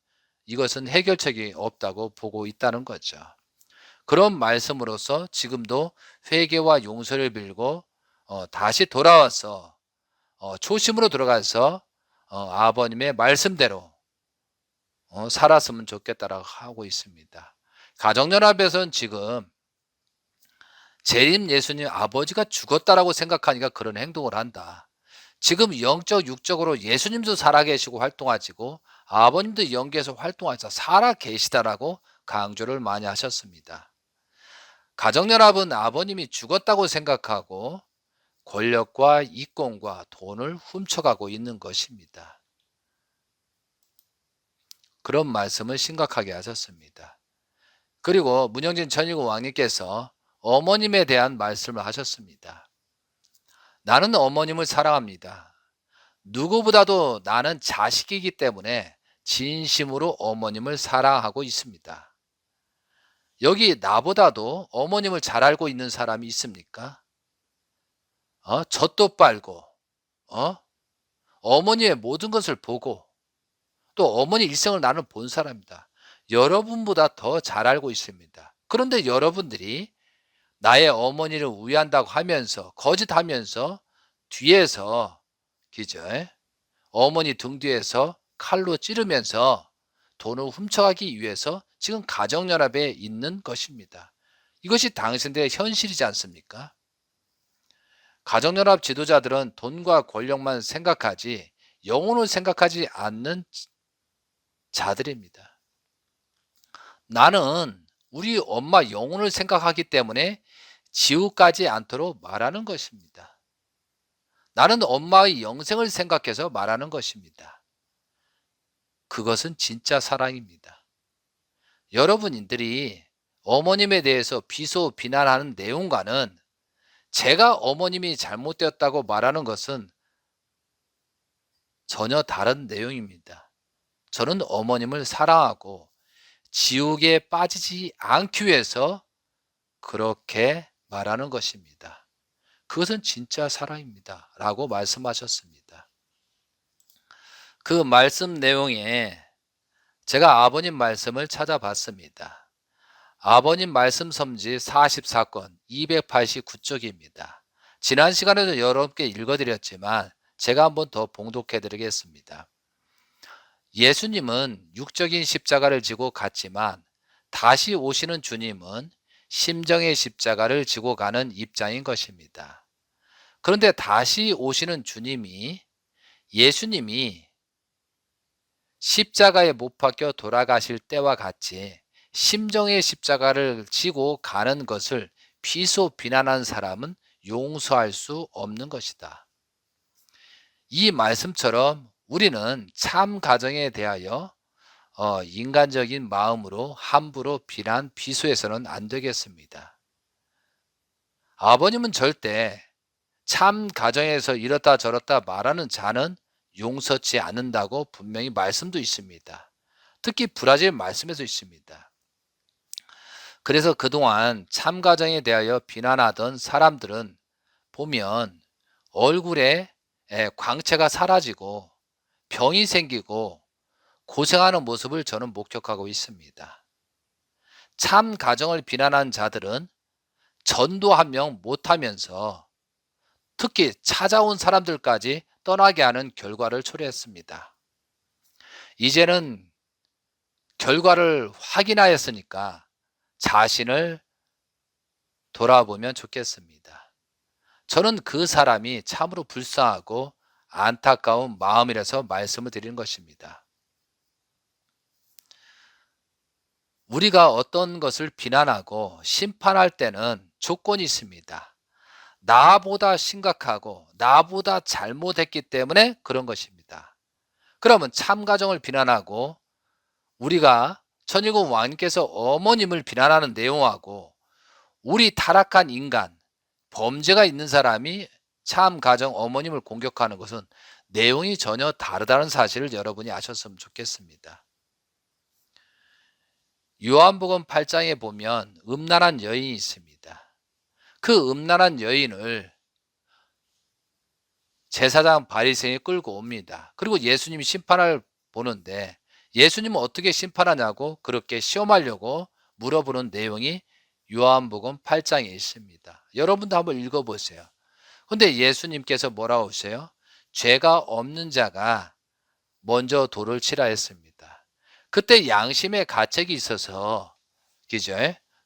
이것은 해결책이 없다고 보고 있다는 거죠. 그런 말씀으로서 지금도 회개와 용서를 빌고 다시 돌아와서 초심으로 들어가서 아버님의 말씀대로 살았으면 좋겠다라고 하고 있습니다. 가정연합에서는 지금 재림 예수님 아버지가 죽었다라고 생각하니까 그런 행동을 한다. 지금 영적 육적으로 예수님도 살아계시고 활동하시고 아버님도 영계에서 활동하셔서 살아계시다라고 강조를 많이 하셨습니다. 가정연합은 아버님이 죽었다고 생각하고 권력과 이권과 돈을 훔쳐가고 있는 것입니다. 그런 말씀을 심각하게 하셨습니다. 그리고 문영진 전일국 왕님께서 어머님에 대한 말씀을 하셨습니다. 나는 어머님을 사랑합니다. 누구보다도 나는 자식이기 때문에 진심으로 어머님을 사랑하고 있습니다. 여기 나보다도 어머님을 잘 알고 있는 사람이 있습니까? 젖도 빨고 어머니의 모든 것을 보고 또 어머니 일생을 나는 본 사람입니다. 여러분보다 더 잘 알고 있습니다. 그런데 여러분들이 나의 어머니를 우애한다고 하면서 거짓하면서 뒤에서 어머니 등 뒤에서 칼로 찌르면서 돈을 훔쳐가기 위해서 지금 가정연합에 있는 것입니다. 이것이 당신들의 현실이지 않습니까? 가정연합 지도자들은 돈과 권력만 생각하지 영혼을 생각하지 않는 자들입니다. 나는 우리 엄마 영혼을 생각하기 때문에 지옥 가지 않도록 말하는 것입니다. 나는 엄마의 영생을 생각해서 말하는 것입니다. 그것은 진짜 사랑입니다. 여러분들이 어머님에 대해서 비소 비난하는 내용과는 제가 어머님이 잘못되었다고 말하는 것은 전혀 다른 내용입니다. 저는 어머님을 사랑하고 지옥에 빠지지 않기 위해서 그렇게 말하는 것입니다. 그것은 진짜 사랑입니다. 라고 말씀하셨습니다. 그 말씀 내용에 제가 아버님 말씀을 찾아봤습니다. 아버님 말씀 섬지 44권 289쪽입니다. 지난 시간에도 여러분께 읽어드렸지만 제가 한번 더 봉독해 드리겠습니다. 예수님은 육적인 십자가를 지고 갔지만 다시 오시는 주님은 심정의 십자가를 지고 가는 입장인 것입니다. 그런데 다시 오시는 주님이 예수님이 십자가에 못 박혀 돌아가실 때와 같이 심정의 십자가를 지고 가는 것을 비소 비난한 사람은 용서할 수 없는 것이다. 이 말씀처럼 우리는 참 가정에 대하여 인간적인 마음으로 함부로 비난, 비소해서는 안 되겠습니다. 아버님은 절대 참 가정에서 이렇다 저렇다 말하는 자는 용서치 않는다고 분명히 말씀도 있습니다. 특히 브라질 말씀에도 있습니다. 그래서 그동안 참 가정에 대하여 비난하던 사람들은 보면 얼굴에 광채가 사라지고 병이 생기고 고생하는 모습을 저는 목격하고 있습니다. 참 가정을 비난한 자들은 전도 한 명 못하면서 특히 찾아온 사람들까지 떠나게 하는 결과를 초래했습니다. 이제는 결과를 확인하였으니까 자신을 돌아보면 좋겠습니다. 저는 그 사람이 참으로 불쌍하고 안타까운 마음이라서 말씀을 드리는 것입니다. 우리가 어떤 것을 비난하고 심판할 때는 조건이 있습니다. 나보다 심각하고 나보다 잘못했기 때문에 그런 것입니다. 그러면 참가정을 비난하고 우리가 천일국 왕님께서 어머님을 비난하는 내용하고 우리 타락한 인간, 범죄가 있는 사람이 참가정 어머님을 공격하는 것은 내용이 전혀 다르다는 사실을 여러분이 아셨으면 좋겠습니다. 요한복음 8장에 보면 음란한 여인이 있습니다. 그 음란한 여인을 제사장 바리새인이 끌고 옵니다. 그리고 예수님이 심판을 보는데 예수님은 어떻게 심판하냐고 그렇게 시험하려고 물어보는 내용이 요한복음 8장에 있습니다. 여러분도 한번 읽어보세요. 근데 예수님께서 뭐라고 하세요? 죄가 없는 자가 먼저 돌을 치라 했습니다. 그때 양심의 가책이 있어서 그죠?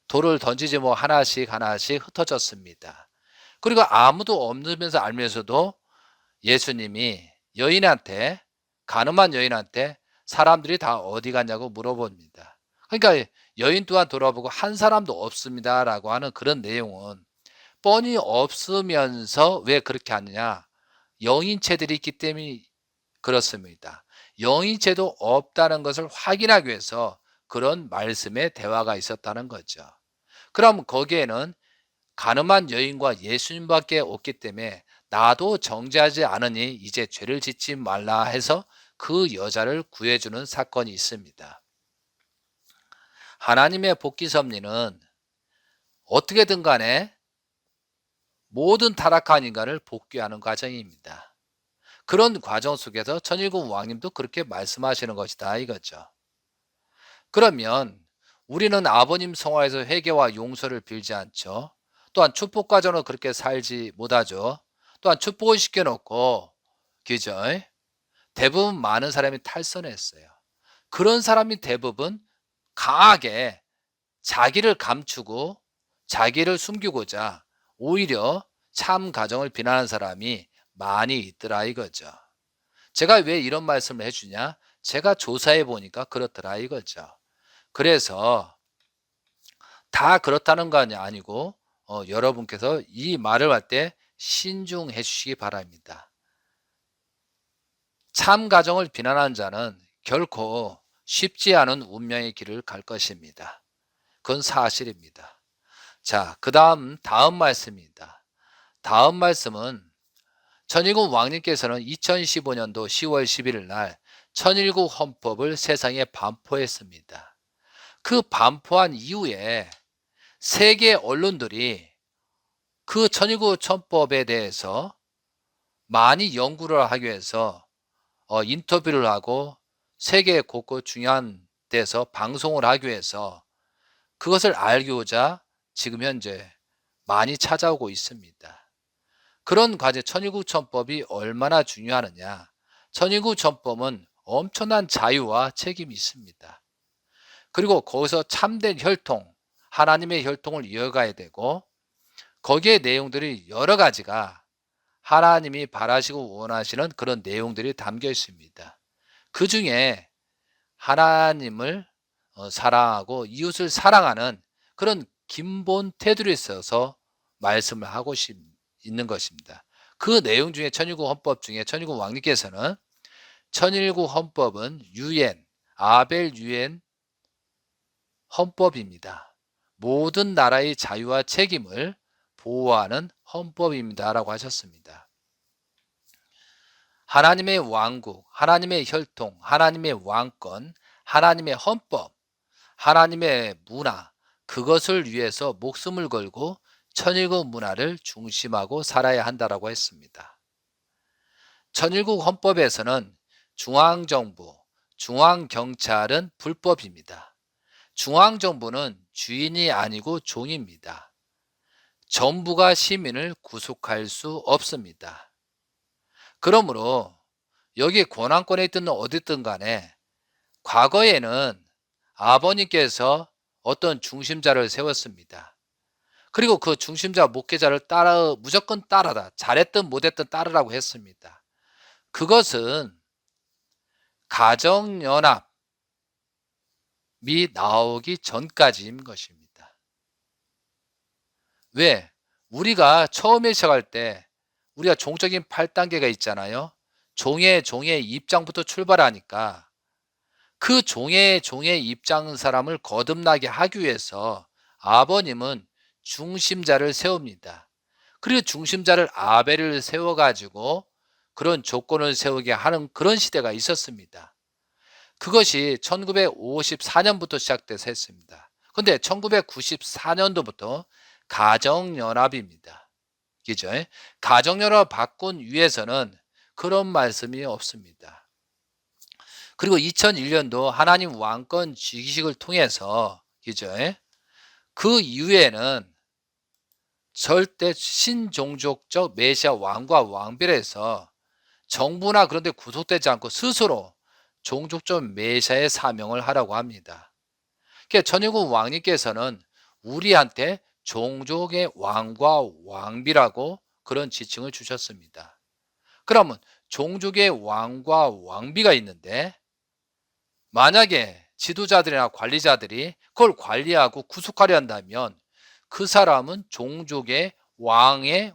돌을 던지지 뭐 하나씩 하나씩 흩어졌습니다. 그리고 아무도 없으면서 알면서도 예수님이 여인한테 가늠한 여인한테 사람들이 다 어디 갔냐고 물어봅니다. 그러니까 여인 또한 돌아보고 한 사람도 없습니다라고 하는 그런 내용은 뻔히 없으면서 왜 그렇게 하느냐? 영인체들이 있기 때문에 그렇습니다. 영인체도 없다는 것을 확인하기 위해서 그런 말씀의 대화가 있었다는 거죠. 그럼 거기에는 가늠한 여인과 예수님밖에 없기 때문에 나도 정죄하지 않으니 이제 죄를 짓지 말라 해서 그 여자를 구해주는 사건이 있습니다. 하나님의 복귀 섭리는 어떻게든 간에 모든 타락한 인간을 복귀하는 과정입니다. 그런 과정 속에서 천일국 왕님도 그렇게 말씀하시는 것이다 이거죠. 그러면 우리는 아버님 성화에서 회개와 용서를 빌지 않죠. 또한 축복 과정으로 그렇게 살지 못하죠. 또한 축복을 시켜놓고 그죠? 대부분 많은 사람이 탈선했어요. 그런 사람이 대부분 강하게 자기를 감추고 자기를 숨기고자 오히려 참 가정을 비난하는 사람이 많이 있더라 이거죠. 제가 왜 이런 말씀을 해주냐? 제가 조사해 보니까 그렇더라 이거죠. 그래서 다 그렇다는 거 아니고 여러분께서 이 말을 할 때 신중해 주시기 바랍니다. 참 가정을 비난하는 자는 결코 쉽지 않은 운명의 길을 갈 것입니다. 그건 사실입니다. 자, 다음 말씀입니다. 다음 말씀은 천일국 왕님께서는 2015년도 10월 11일 날 천일국 헌법을 세상에 반포했습니다. 그 반포한 이후에 세계 언론들이 그 천일국 헌법에 대해서 많이 연구를 하기 위해서 인터뷰를 하고 세계 곳곳 중요한 데서 방송을 하기 위해서 그것을 알고자 지금 현재 많이 찾아오고 있습니다. 그런 과제 천일국헌법이 얼마나 중요하느냐? 천일국헌법은 엄청난 자유와 책임이 있습니다. 그리고 거기서 참된 혈통, 하나님의 혈통을 이어가야 되고 거기에 내용들이 여러 가지가 하나님이 바라시고 원하시는 그런 내용들이 담겨 있습니다. 그 중에 하나님을 사랑하고 이웃을 사랑하는 그런 기본 테두리에 있어서 말씀을 하고 있는 것입니다. 그 내용 중에 천일국 헌법 중에 천일국 왕님께서는 천일국 헌법은 유엔, 아벨 유엔 헌법입니다. 모든 나라의 자유와 책임을 보호하는 헌법입니다. 라고 하셨습니다. 하나님의 왕국, 하나님의 혈통, 하나님의 왕권, 하나님의 헌법, 하나님의 문화, 그것을 위해서 목숨을 걸고 천일국 문화를 중심하고 살아야 한다라고 했습니다. 천일국 헌법에서는 중앙정부, 중앙경찰은 불법입니다. 중앙정부는 주인이 아니고 종입니다. 정부가 시민을 구속할 수 없습니다. 그러므로 여기 권한권에 있든 어디든 간에 과거에는 아버님께서 어떤 중심자를 세웠습니다. 그리고 그 중심자 목회자를 무조건 따라다. 잘했든 못했든 따르라고 했습니다. 그것은 가정연합이 나오기 전까지인 것입니다. 왜? 우리가 처음에 시작할 때 우리가 종적인 8단계가 있잖아요. 종의 입장부터 출발하니까 그 종의 입장 사람을 거듭나게 하기 위해서 아버님은 중심자를 세웁니다. 그리고 중심자를 아벨을 세워가지고 그런 조건을 세우게 하는 그런 시대가 있었습니다. 그것이 1954년부터 시작돼서 했습니다. 근데 1994년도부터 가정연합입니다. 그죠? 가정연합 바꾼 위에서는 그런 말씀이 없습니다. 그리고 2001년도 하나님 왕권 지기식을 통해서 그죠? 그 이후에는 절대 신종족적 메시아 왕과 왕비에서 정부나 그런 데 구속되지 않고 스스로 종족적 메시아의 사명을 하라고 합니다. 그러니까 전유국 왕님께서는 우리한테 종족의 왕과 왕비라고 그런 지칭을 주셨습니다. 그러면 종족의 왕과 왕비가 있는데 만약에 지도자들이나 관리자들이 그걸 관리하고 구속하려 한다면 그 사람은 종족의 왕에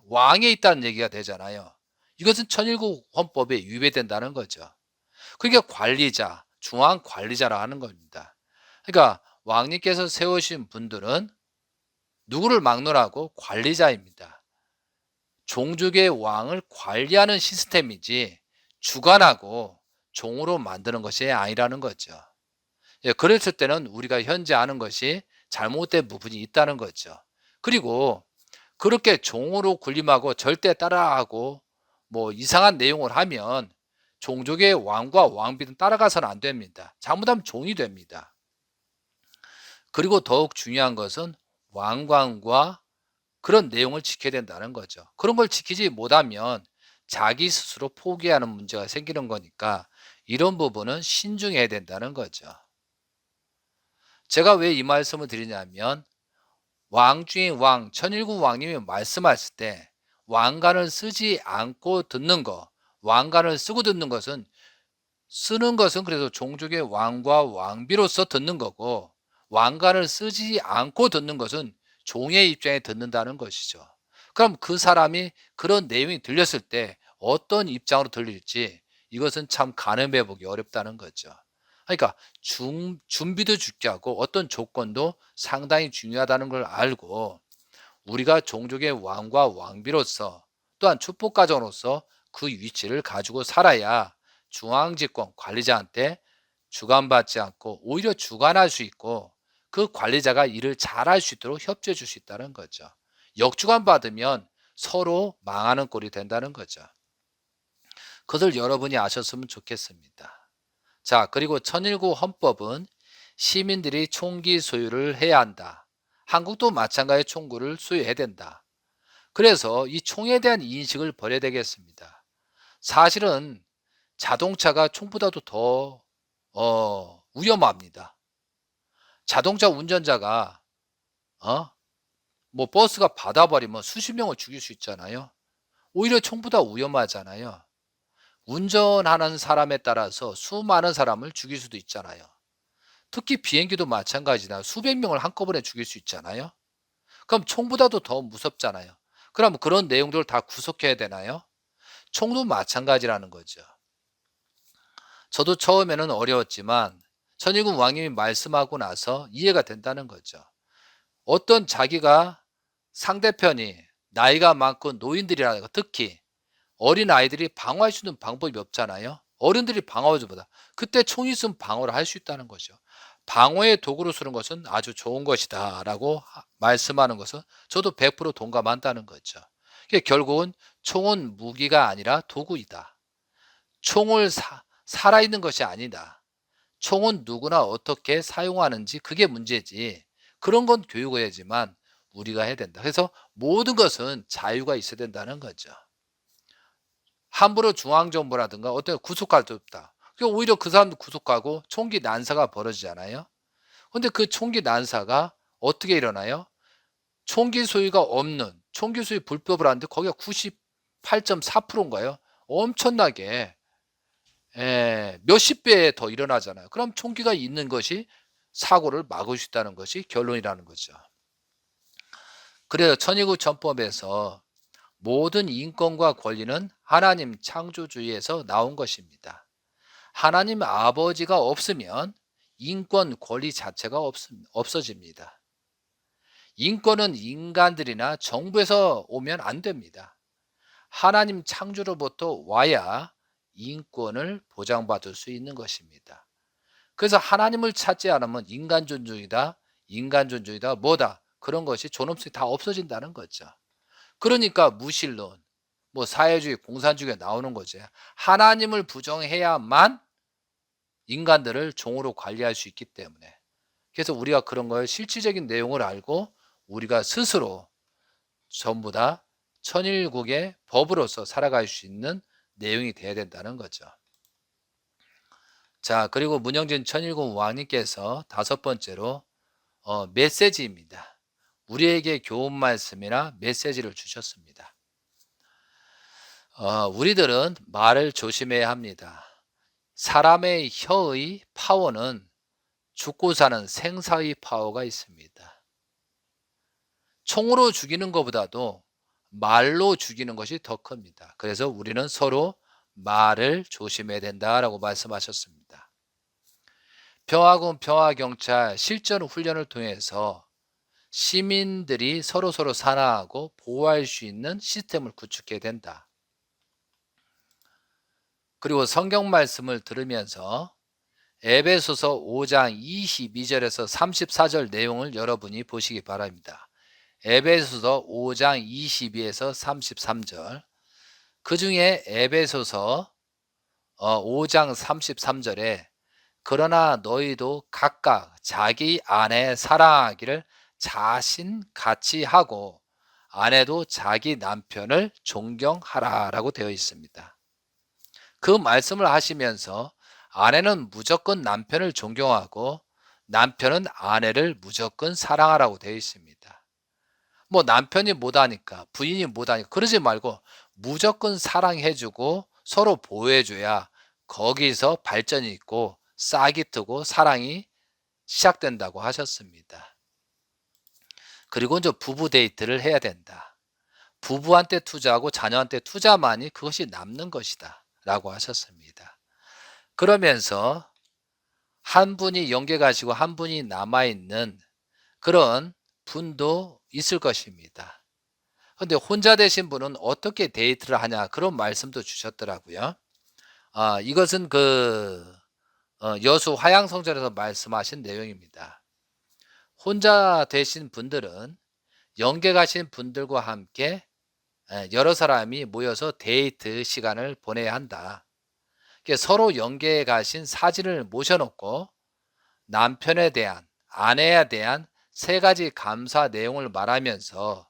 있다는 얘기가 되잖아요. 이것은 천일국 헌법에 위배된다는 거죠. 그러니까 관리자, 중앙 관리자라 하는 겁니다. 그러니까 왕님께서 세우신 분들은 누구를 막론하고 관리자입니다. 종족의 왕을 관리하는 시스템이지 주관하고 종으로 만드는 것이 아니라는 거죠. 예, 그랬을 때는 우리가 현재 아는 것이 잘못된 부분이 있다는 거죠. 그리고 그렇게 종으로 군림하고 절대 따라하고 뭐 이상한 내용을 하면 종족의 왕과 왕비는 따라가서는 안 됩니다. 잘못하면 종이 됩니다. 그리고 더욱 중요한 것은 왕관과 그런 내용을 지켜야 된다는 거죠. 그런 걸 지키지 못하면 자기 스스로 포기하는 문제가 생기는 거니까 이런 부분은 신중해야 된다는 거죠. 제가 왜 이 말씀을 드리냐면 왕 중에 왕, 천일국 왕님이 말씀하실 때 왕관을 쓰지 않고 듣는 거, 왕관을 쓰고 듣는 것은 쓰는 것은 그래도 종족의 왕과 왕비로서 듣는 거고 왕관을 쓰지 않고 듣는 것은 종의 입장에 듣는다는 것이죠. 그럼 그 사람이 그런 내용이 들렸을 때 어떤 입장으로 들릴지 이것은 참 가늠해 보기 어렵다는 거죠. 그러니까 준비도 중요하고 어떤 조건도 상당히 중요하다는 걸 알고 우리가 종족의 왕과 왕비로서 또한 축복가정으로서 그 위치를 가지고 살아야 중앙집권 관리자한테 주관받지 않고 오히려 주관할 수 있고 그 관리자가 일을 잘할 수 있도록 협조해 줄 수 있다는 거죠. 역주관 받으면 서로 망하는 꼴이 된다는 거죠. 그것을 여러분이 아셨으면 좋겠습니다. 자, 그리고 천일국 헌법은 시민들이 총기 소유를 해야 한다. 한국도 마찬가지의 총구를 소유해야 된다. 그래서 이 총에 대한 인식을 버려야 되겠습니다. 사실은 자동차가 총보다도 더 위험합니다. 자동차 운전자가 뭐 버스가 받아버리면 수십 명을 죽일 수 있잖아요. 오히려 총보다 위험하잖아요. 운전하는 사람에 따라서 수많은 사람을 죽일 수도 있잖아요. 특히 비행기도 마찬가지나 수백 명을 한꺼번에 죽일 수 있잖아요. 그럼 총보다도 더 무섭잖아요. 그럼 그런 내용들을 다 구속해야 되나요? 총도 마찬가지라는 거죠. 저도 처음에는 어려웠지만 천일국 왕님이 말씀하고 나서 이해가 된다는 거죠. 어떤 자기가 상대편이 나이가 많고 노인들이라든가 특히 어린 아이들이 방어할 수 있는 방법이 없잖아요. 어른들이 방어하지보다 그때 총 있으면 방어를 할 수 있다는 거죠. 방어의 도구로 쓰는 것은 아주 좋은 것이다 라고 말씀하는 것은 저도 100% 동감한다는 거죠. 결국은 총은 무기가 아니라 도구이다. 총을 살아있는 것이 아니다. 총은 누구나 어떻게 사용하는지 그게 문제지. 그런 건 교육을 해야지만 우리가 해야 된다. 그래서 모든 것은 자유가 있어야 된다는 거죠. 함부로 중앙정부라든가 어떤 구속할 수 없다. 오히려 그 사람도 구속하고 총기 난사가 벌어지잖아요. 근데 그 총기 난사가 어떻게 일어나요? 총기 소유가 없는, 총기 소유 불법을 하는데 거기가 98.4%인가요? 엄청나게 몇십 배 더 일어나잖아요. 그럼 총기가 있는 것이 사고를 막을 수 있다는 것이 결론이라는 거죠. 그래서 천의국 전법에서 모든 인권과 권리는 하나님 창조주의에서 나온 것입니다. 하나님 아버지가 없으면 인권, 권리 자체가 없어집니다. 인권은 인간들이나 정부에서 오면 안 됩니다. 하나님 창조로부터 와야 인권을 보장받을 수 있는 것입니다. 그래서 하나님을 찾지 않으면 인간 존중이다, 인간 존중이다, 뭐다, 그런 것이 존엄성이 다 없어진다는 거죠. 그러니까 무신론, 뭐 사회주의, 공산주의가 나오는 거죠. 하나님을 부정해야만 인간들을 종으로 관리할 수 있기 때문에. 그래서 우리가 그런 걸 실질적인 내용을 알고 우리가 스스로 전부 다 천일국의 법으로서 살아갈 수 있는 내용이 돼야 된다는 거죠. 자, 그리고 문영진 천일국 왕님께서 다섯 번째로 메시지입니다. 우리에게 교훈 말씀이나 메시지를 주셨습니다. 우리들은 말을 조심해야 합니다. 사람의 혀의 파워는 죽고 사는 생사의 파워가 있습니다. 총으로 죽이는 것보다도 말로 죽이는 것이 더 큽니다. 그래서 우리는 서로 말을 조심해야 된다라고 말씀하셨습니다. 평화군 평화경찰 실전 훈련을 통해서 시민들이 서로 산화하고 보호할 수 있는 시스템을 구축해야 된다. 그리고 성경 말씀을 들으면서 에베소서 5장 22절에서 34절 내용을 여러분이 보시기 바랍니다. 에베소서 5장 22에서 33절. 그 중에 에베소서 5장 33절에 그러나 너희도 각각 자기 아내 사랑하기를 자신같이 하고 아내도 자기 남편을 존경하라라고 되어 있습니다. 그 말씀을 하시면서 아내는 무조건 남편을 존경하고 남편은 아내를 무조건 사랑하라고 되어 있습니다. 뭐 남편이 못하니까 부인이 못하니까 그러지 말고 무조건 사랑해주고 서로 보호해줘야 거기서 발전이 있고 싹이 트고 사랑이 시작된다고 하셨습니다. 그리고 이제 부부 데이트를 해야 된다. 부부한테 투자하고 자녀한테 투자만이 그것이 남는 것이다 라고 하셨습니다. 그러면서 한 분이 영계 가시고 한 분이 남아있는 그런 분도 있을 것입니다. 그런데 혼자 되신 분은 어떻게 데이트를 하냐 그런 말씀도 주셨더라고요. 이것은 여수 화양성전에서 말씀하신 내용입니다. 혼자 되신 분들은 영계 가신 분들과 함께 여러 사람이 모여서 데이트 시간을 보내야 한다. 서로 영계에 가신 사진을 모셔놓고 남편에 대한, 아내에 대한 세 가지 감사 내용을 말하면서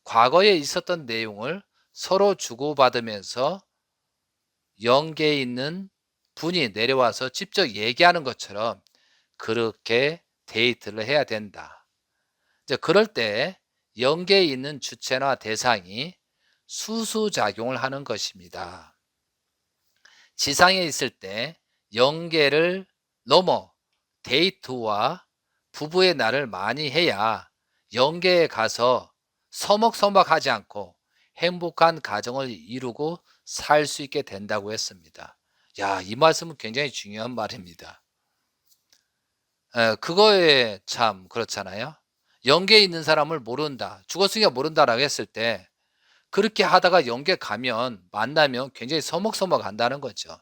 과거에 있었던 내용을 서로 주고받으면서 영계에 있는 분이 내려와서 직접 얘기하는 것처럼 그렇게 데이트를 해야 된다. 이제 그럴 때 영계에 있는 주체나 대상이 수수작용을 하는 것입니다. 지상에 있을 때 영계를 넘어 데이트와 부부의 날을 많이 해야 영계에 가서 서먹서먹하지 않고 행복한 가정을 이루고 살 수 있게 된다고 했습니다. 야, 이 말씀은 굉장히 중요한 말입니다. 그거에 참 그렇잖아요. 영계에 있는 사람을 모른다. 죽었으니까 모른다라고 했을 때 그렇게 하다가 영계 가면 만나면 굉장히 서먹서먹한다는 거죠.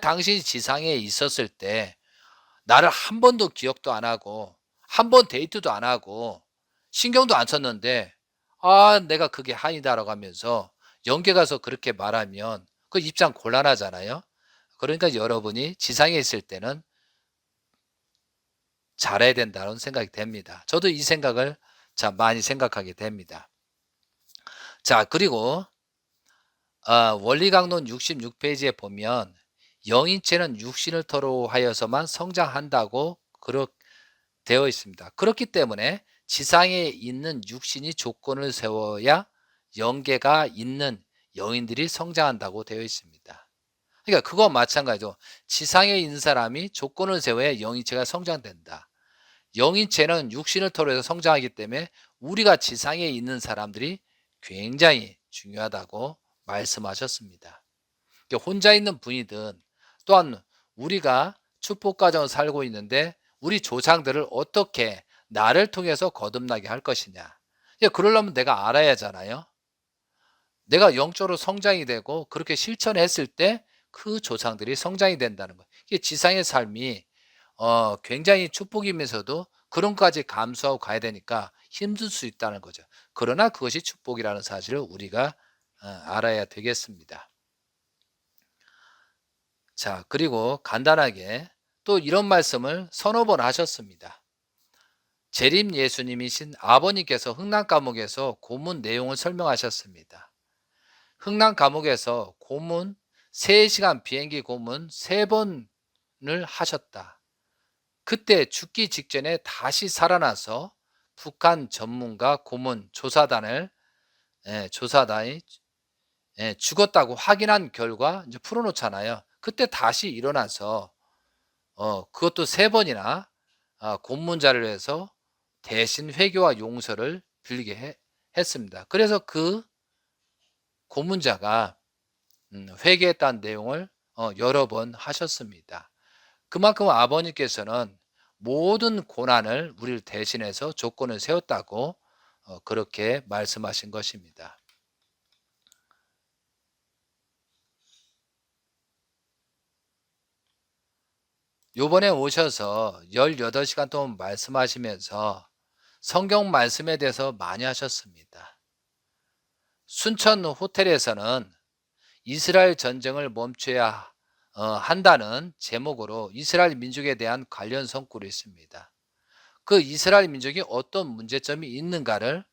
당신이 지상에 있었을 때 나를 한 번도 기억도 안 하고 한 번 데이트도 안 하고 신경도 안 썼는데 내가 그게 한이다라고 하면서 영계 가서 그렇게 말하면 그 입장 곤란하잖아요. 그러니까 여러분이 지상에 있을 때는 잘해야 된다는 생각이 됩니다. 저도 이 생각을 참 많이 생각하게 됩니다. 자, 그리고 원리강론 66페이지에 보면 영인체는 육신을 토로하여서만 성장한다고 되어 있습니다. 그렇기 때문에 지상에 있는 육신이 조건을 세워야 영계가 있는 영인들이 성장한다고 되어 있습니다. 그러니까 그거와 마찬가지로 지상에 있는 사람이 조건을 세워야 영인체가 성장된다. 영인체는 육신을 토로해서 성장하기 때문에 우리가 지상에 있는 사람들이 굉장히 중요하다고 말씀하셨습니다. 혼자 있는 분이든 또한 우리가 축복 가정을 살고 있는데 우리 조상들을 어떻게 나를 통해서 거듭나게 할 것이냐. 그러려면 내가 알아야 하잖아요. 내가 영적으로 성장이 되고 그렇게 실천했을 때 그 조상들이 성장이 된다는 거예요. 이게 지상의 삶이 굉장히 축복이면서도 그런 것까지 감수하고 가야 되니까 힘들 수 있다는 거죠. 그러나 그것이 축복이라는 사실을 우리가 알아야 되겠습니다. 자, 그리고 간단하게 또 이런 말씀을 서너 번 하셨습니다. 재림 예수님이신 아버님께서 흥남 감옥에서 고문 내용을 설명하셨습니다. 흥남 감옥에서 고문 3시간 비행기 고문 3번을 하셨다. 그때 죽기 직전에 다시 살아나서 북한 전문가 고문 조사단이 죽었다고 확인한 결과 이제 풀어놓잖아요. 그때 다시 일어나서 그것도 3번이나 고문자를 해서 대신 회개와 용서를 빌게 했습니다. 그래서 그 고문자가 회개했다는 내용을 여러 번 하셨습니다. 그만큼 아버님께서는 모든 고난을 우리를 대신해서 조건을 세웠다고 그렇게 말씀하신 것입니다. 요번에 오셔서 18시간 동안 말씀하시면서 성경 말씀에 대해서 많이 하셨습니다. 순천 호텔에서는 이스라엘 전쟁을 멈춰야 한다는 제목으로 이스라엘 민족에 대한 관련 성구를 있습니다. 그 이스라엘 민족이 어떤 문제점이 있는가를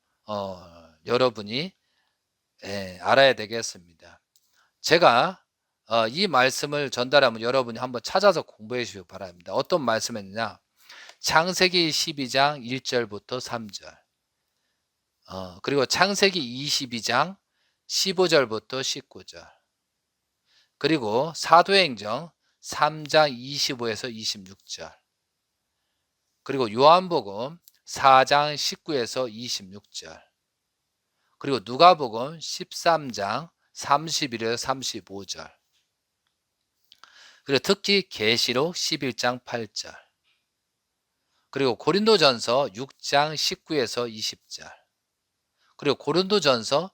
여러분이 알아야 되겠습니다. 제가 이 말씀을 전달하면 여러분이 한번 찾아서 공부해 주시기 바랍니다. 어떤 말씀이냐? 창세기 12장 1절부터 3절, 그리고 창세기 22장 15절부터 19절, 그리고 사도행정 3장 25에서 26절, 그리고 요한복음 4장 19에서 26절, 그리고 누가복음 13장 31에서 35절, 그리고 특히 계시록 11장 8절, 그리고 고린도전서 6장 19에서 20절, 그리고 고린도전서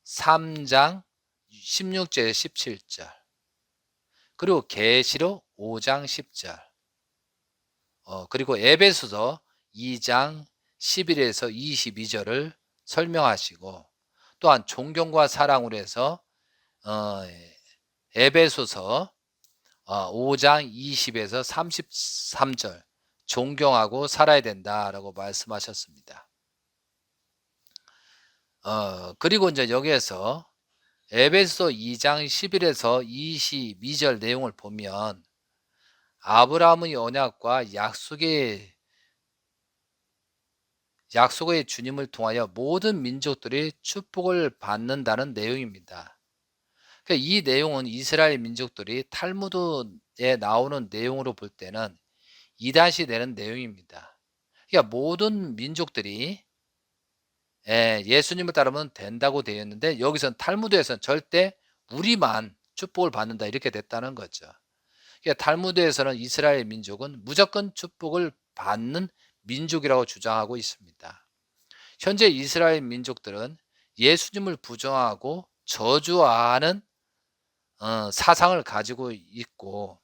3장 16절에서 17절, 그리고 계시록 5장 10절, 그리고 에베소서 2장 11에서 22절을 설명하시고, 또한 존경과 사랑으로 해서 에베소서 5장 20에서 33절 존경하고 살아야 된다라고 말씀하셨습니다. 그리고 이제 여기에서 에베소 2장 11에서 22절 내용을 보면 아브라함의 언약과 약속의 주님을 통하여 모든 민족들이 축복을 받는다는 내용입니다. 그러니까 이 내용은 이스라엘 민족들이 탈무드에 나오는 내용으로 볼 때는 이단시 되는 내용입니다. 그러니까 모든 민족들이 예수님을 따르면 된다고 되어 있는데 여기서는 탈무드에서는 절대 우리만 축복을 받는다 이렇게 됐다는 거죠. 그러니까 탈무드에서는 이스라엘 민족은 무조건 축복을 받는 민족이라고 주장하고 있습니다. 현재 이스라엘 민족들은 예수님을 부정하고 저주하는 사상을 가지고 있고,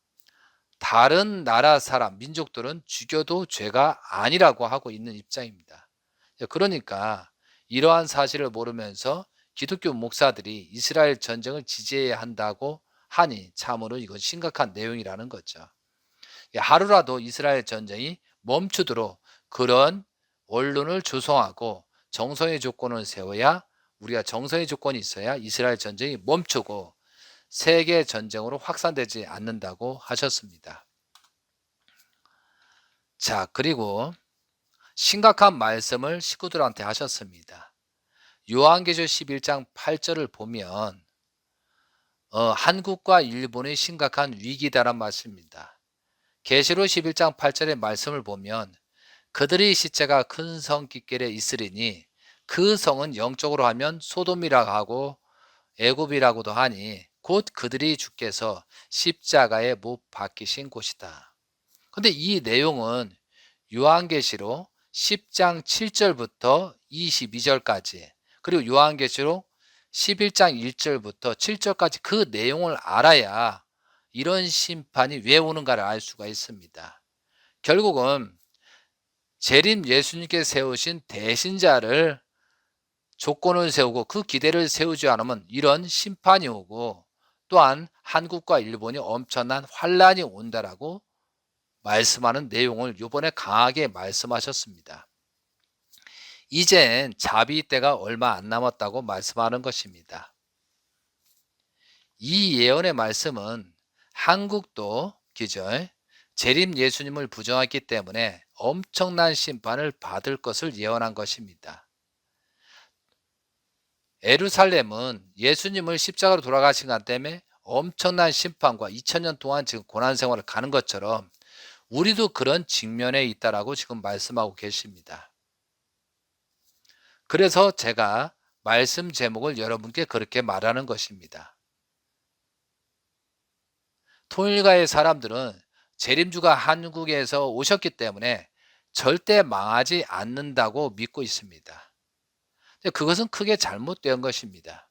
다른 나라 사람, 민족들은 죽여도 죄가 아니라고 하고 있는 입장입니다. 그러니까 이러한 사실을 모르면서 기독교 목사들이 이스라엘 전쟁을 지지해야 한다고 하니 참으로 이건 심각한 내용이라는 거죠. 하루라도 이스라엘 전쟁이 멈추도록 그런 원론을 조성하고 정성의 조건을 세워야 우리가 정서의 조건이 있어야 이스라엘 전쟁이 멈추고 세계 전쟁으로 확산되지 않는다고 하셨습니다. 자, 그리고 심각한 말씀을 식구들한테 하셨습니다. 요한계시록 11장 8절을 보면 한국과 일본의 심각한 위기다란 말씀입니다. 계시록 11장 8절의 말씀을 보면 그들의 시체가 큰 성 깃결에 있으리니 그 성은 영적으로 하면 소돔이라고 하고 애굽이라고도 하니 곧 그들이 주께서 십자가에 못 박히신 곳이다. 근데 이 내용은 요한계시록 10장 7절부터 22절까지 그리고 요한계시록 11장 1절부터 7절까지 그 내용을 알아야 이런 심판이 왜 오는가를 알 수가 있습니다. 결국은 재림 예수님께 세우신 대신자를 조건을 세우고 그 기대를 세우지 않으면 이런 심판이 오고 또한 한국과 일본이 엄청난 환란이 온다라고 말씀하는 내용을 이번에 강하게 말씀하셨습니다. 이젠 자비 때가 얼마 안 남았다고 말씀하는 것입니다. 이 예언의 말씀은 한국도 기절 재림 예수님을 부정했기 때문에 엄청난 심판을 받을 것을 예언한 것입니다. 예루살렘은 예수님을 십자가로 돌아가신 것 때문에 엄청난 심판과 2000년 동안 지금 고난 생활을 가는 것처럼 우리도 그런 직면에 있다라고 지금 말씀하고 계십니다. 그래서 제가 말씀 제목을 여러분께 그렇게 말하는 것입니다. 통일가의 사람들은 재림주가 한국에서 오셨기 때문에 절대 망하지 않는다고 믿고 있습니다. 그것은 크게 잘못된 것입니다.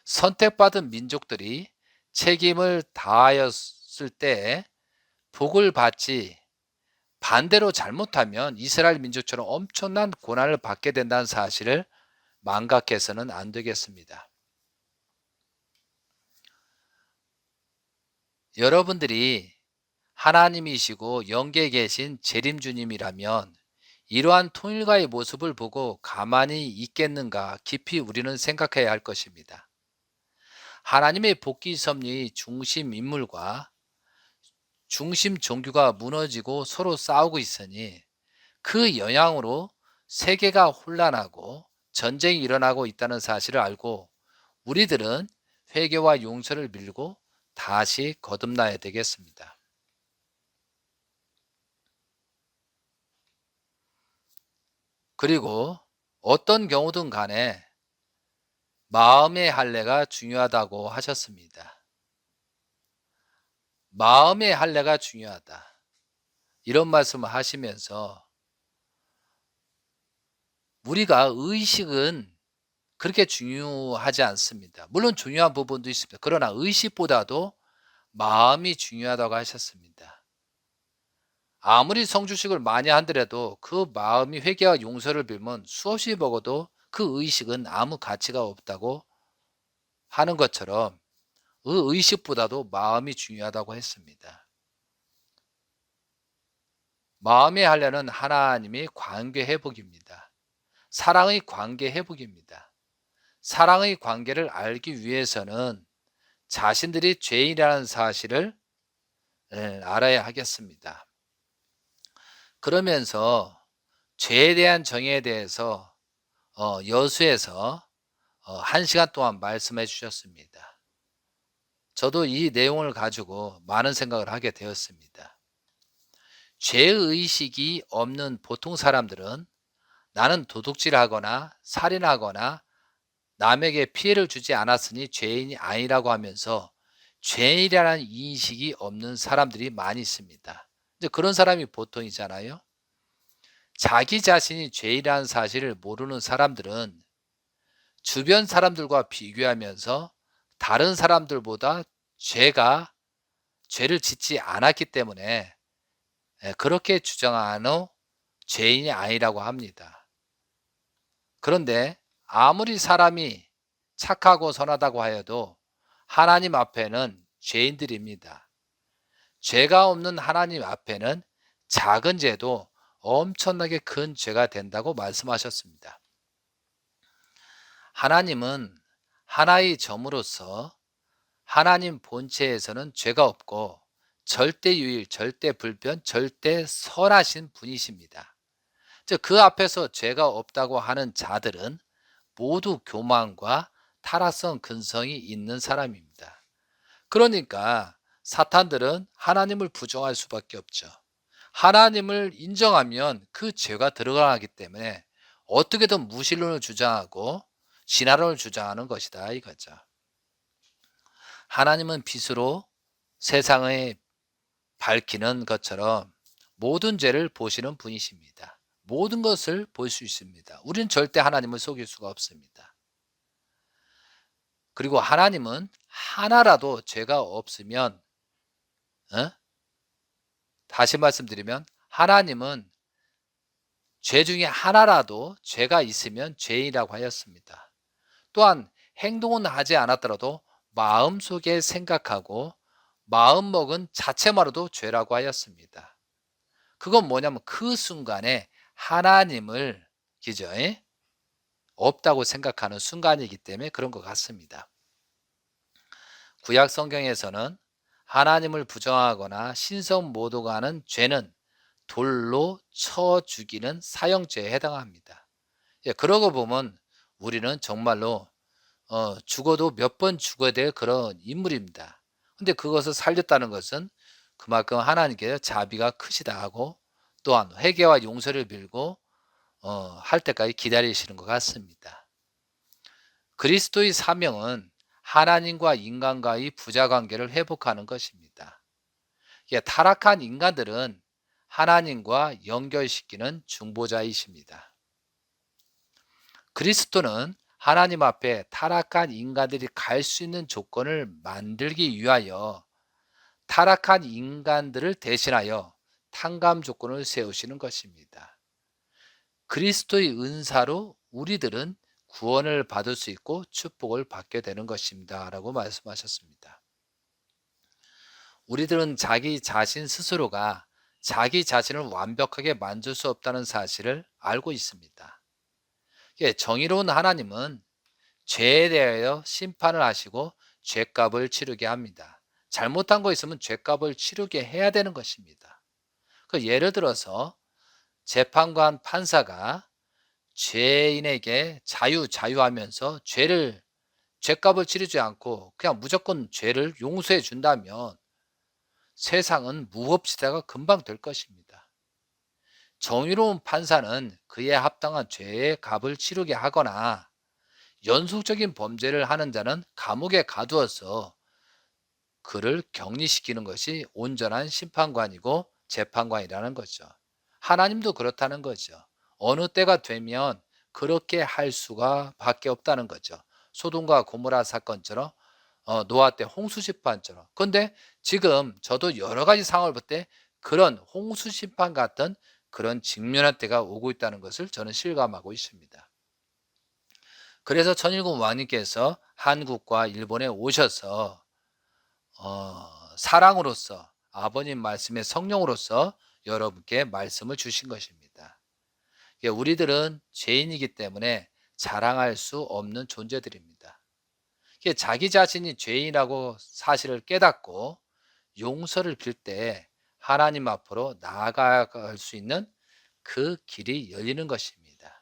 선택받은 민족들이 책임을 다하였을 때 복을 받지 반대로 잘못하면 이스라엘 민족처럼 엄청난 고난을 받게 된다는 사실을 망각해서는 안 되겠습니다. 여러분들이 하나님이시고 영계에 계신 재림주님이라면 이러한 통일가의 모습을 보고 가만히 있겠는가 깊이 우리는 생각해야 할 것입니다. 하나님의 복귀 섭리의 중심 인물과 중심 종교가 무너지고 서로 싸우고 있으니 그 영향으로 세계가 혼란하고 전쟁이 일어나고 있다는 사실을 알고 우리들은 회개와 용서를 빌고 다시 거듭나야 되겠습니다. 그리고 어떤 경우든 간에 마음의 할례가 중요하다고 하셨습니다. 마음의 할례가 중요하다. 이런 말씀을 하시면서 우리가 의식은 그렇게 중요하지 않습니다. 물론 중요한 부분도 있습니다. 그러나 의식보다도 마음이 중요하다고 하셨습니다. 아무리 성주식을 많이 하더라도 그 마음이 회개와 용서를 빌면 수없이 먹어도 그 의식은 아무 가치가 없다고 하는 것처럼 그 의식보다도 마음이 중요하다고 했습니다. 마음의 할례는 하나님의 관계 회복입니다. 사랑의 관계 회복입니다. 사랑의 관계를 알기 위해서는 자신들이 죄인이라는 사실을 알아야 하겠습니다. 그러면서 죄에 대한 정의에 대해서 여수에서 1시간 동안 말씀해 주셨습니다. 저도 이 내용을 가지고 많은 생각을 하게 되었습니다. 죄의식이 없는 보통 사람들은 나는 도둑질하거나 살인하거나 남에게 피해를 주지 않았으니 죄인이 아니라고 하면서 죄인이라는 인식이 없는 사람들이 많이 있습니다. 이제 그런 사람이 보통이잖아요. 자기 자신이 죄인이라는 사실을 모르는 사람들은 주변 사람들과 비교하면서 다른 사람들보다 죄를 짓지 않았기 때문에 그렇게 주장하는 죄인이 아니라고 합니다. 그런데 아무리 사람이 착하고 선하다고 하여도 하나님 앞에는 죄인들입니다. 죄가 없는 하나님 앞에는 작은 죄도 엄청나게 큰 죄가 된다고 말씀하셨습니다. 하나님은 하나의 점으로서 하나님 본체에서는 죄가 없고 절대 유일, 절대 불변, 절대 선하신 분이십니다. 즉 그 앞에서 죄가 없다고 하는 자들은 모두 교만과 타락성 근성이 있는 사람입니다. 그러니까 사탄들은 하나님을 부정할 수밖에 없죠. 하나님을 인정하면 그 죄가 들어가기 때문에 어떻게든 무신론을 주장하고 진화론을 주장하는 것이다 이거죠. 하나님은 빛으로 세상에 밝히는 것처럼 모든 죄를 보시는 분이십니다. 모든 것을 볼 수 있습니다. 우리는 절대 하나님을 속일 수가 없습니다. 그리고 하나님은 하나라도 죄가 없으면, 어? 다시 말씀드리면 하나님은 죄 중에 하나라도 죄가 있으면 죄인이라고 하였습니다. 또한 행동은 하지 않았더라도 마음속에 생각하고 마음먹은 자체만으로도 죄라고 하였습니다. 그건 뭐냐면 그 순간에 하나님을 그죠? 없다고 생각하는 순간이기 때문에 그런 것 같습니다. 구약 성경에서는 하나님을 부정하거나 신성 모독하는 죄는 돌로 쳐 죽이는 사형죄에 해당합니다. 예, 그러고 보면 우리는 정말로 죽어도 몇 번 죽어야 될 그런 인물입니다. 근데 그것을 살렸다는 것은 그만큼 하나님께서 자비가 크시다 하고 또한 회개와 용서를 빌고 할 때까지 기다리시는 것 같습니다. 그리스도의 사명은 하나님과 인간과의 부자관계를 회복하는 것입니다. 예, 타락한 인간들은 하나님과 연결시키는 중보자이십니다. 그리스도는 하나님 앞에 타락한 인간들이 갈 수 있는 조건을 만들기 위하여 타락한 인간들을 대신하여 탕감 조건을 세우시는 것입니다. 그리스도의 은사로 우리들은 구원을 받을 수 있고 축복을 받게 되는 것입니다. 라고 말씀하셨습니다. 우리들은 자기 자신 스스로가 자기 자신을 완벽하게 만들 수 없다는 사실을 알고 있습니다. 예, 정의로운 하나님은 죄에 대하여 심판을 하시고 죄값을 치르게 합니다. 잘못한 거 있으면 죄값을 치르게 해야 되는 것입니다. 그 예를 들어서 재판관 판사가 죄인에게 자유하면서 죄값을 치르지 않고 그냥 무조건 죄를 용서해 준다면 세상은 무법시대가 금방 될 것입니다. 정의로운 판사는 그에 합당한 죄의 값을 치르게 하거나 연속적인 범죄를 하는 자는 감옥에 가두어서 그를 격리시키는 것이 온전한 심판관이고 재판관이라는 거죠. 하나님도 그렇다는 거죠. 어느 때가 되면 그렇게 할 수가 밖에 없다는 거죠. 소돔과 고모라 사건처럼 노아 때 홍수 심판처럼. 그런데 지금 저도 여러 가지 상황을 볼 때 그런 홍수 심판 같은 그런 직면한 때가 오고 있다는 것을 저는 실감하고 있습니다. 그래서 천일국 왕님께서 한국과 일본에 오셔서 사랑으로서 아버님 말씀의 성령으로서 여러분께 말씀을 주신 것입니다. 우리들은 죄인이기 때문에 자랑할 수 없는 존재들입니다. 자기 자신이 죄인이라고 사실을 깨닫고 용서를 빌 때 하나님 앞으로 나아갈 수 있는 그 길이 열리는 것입니다.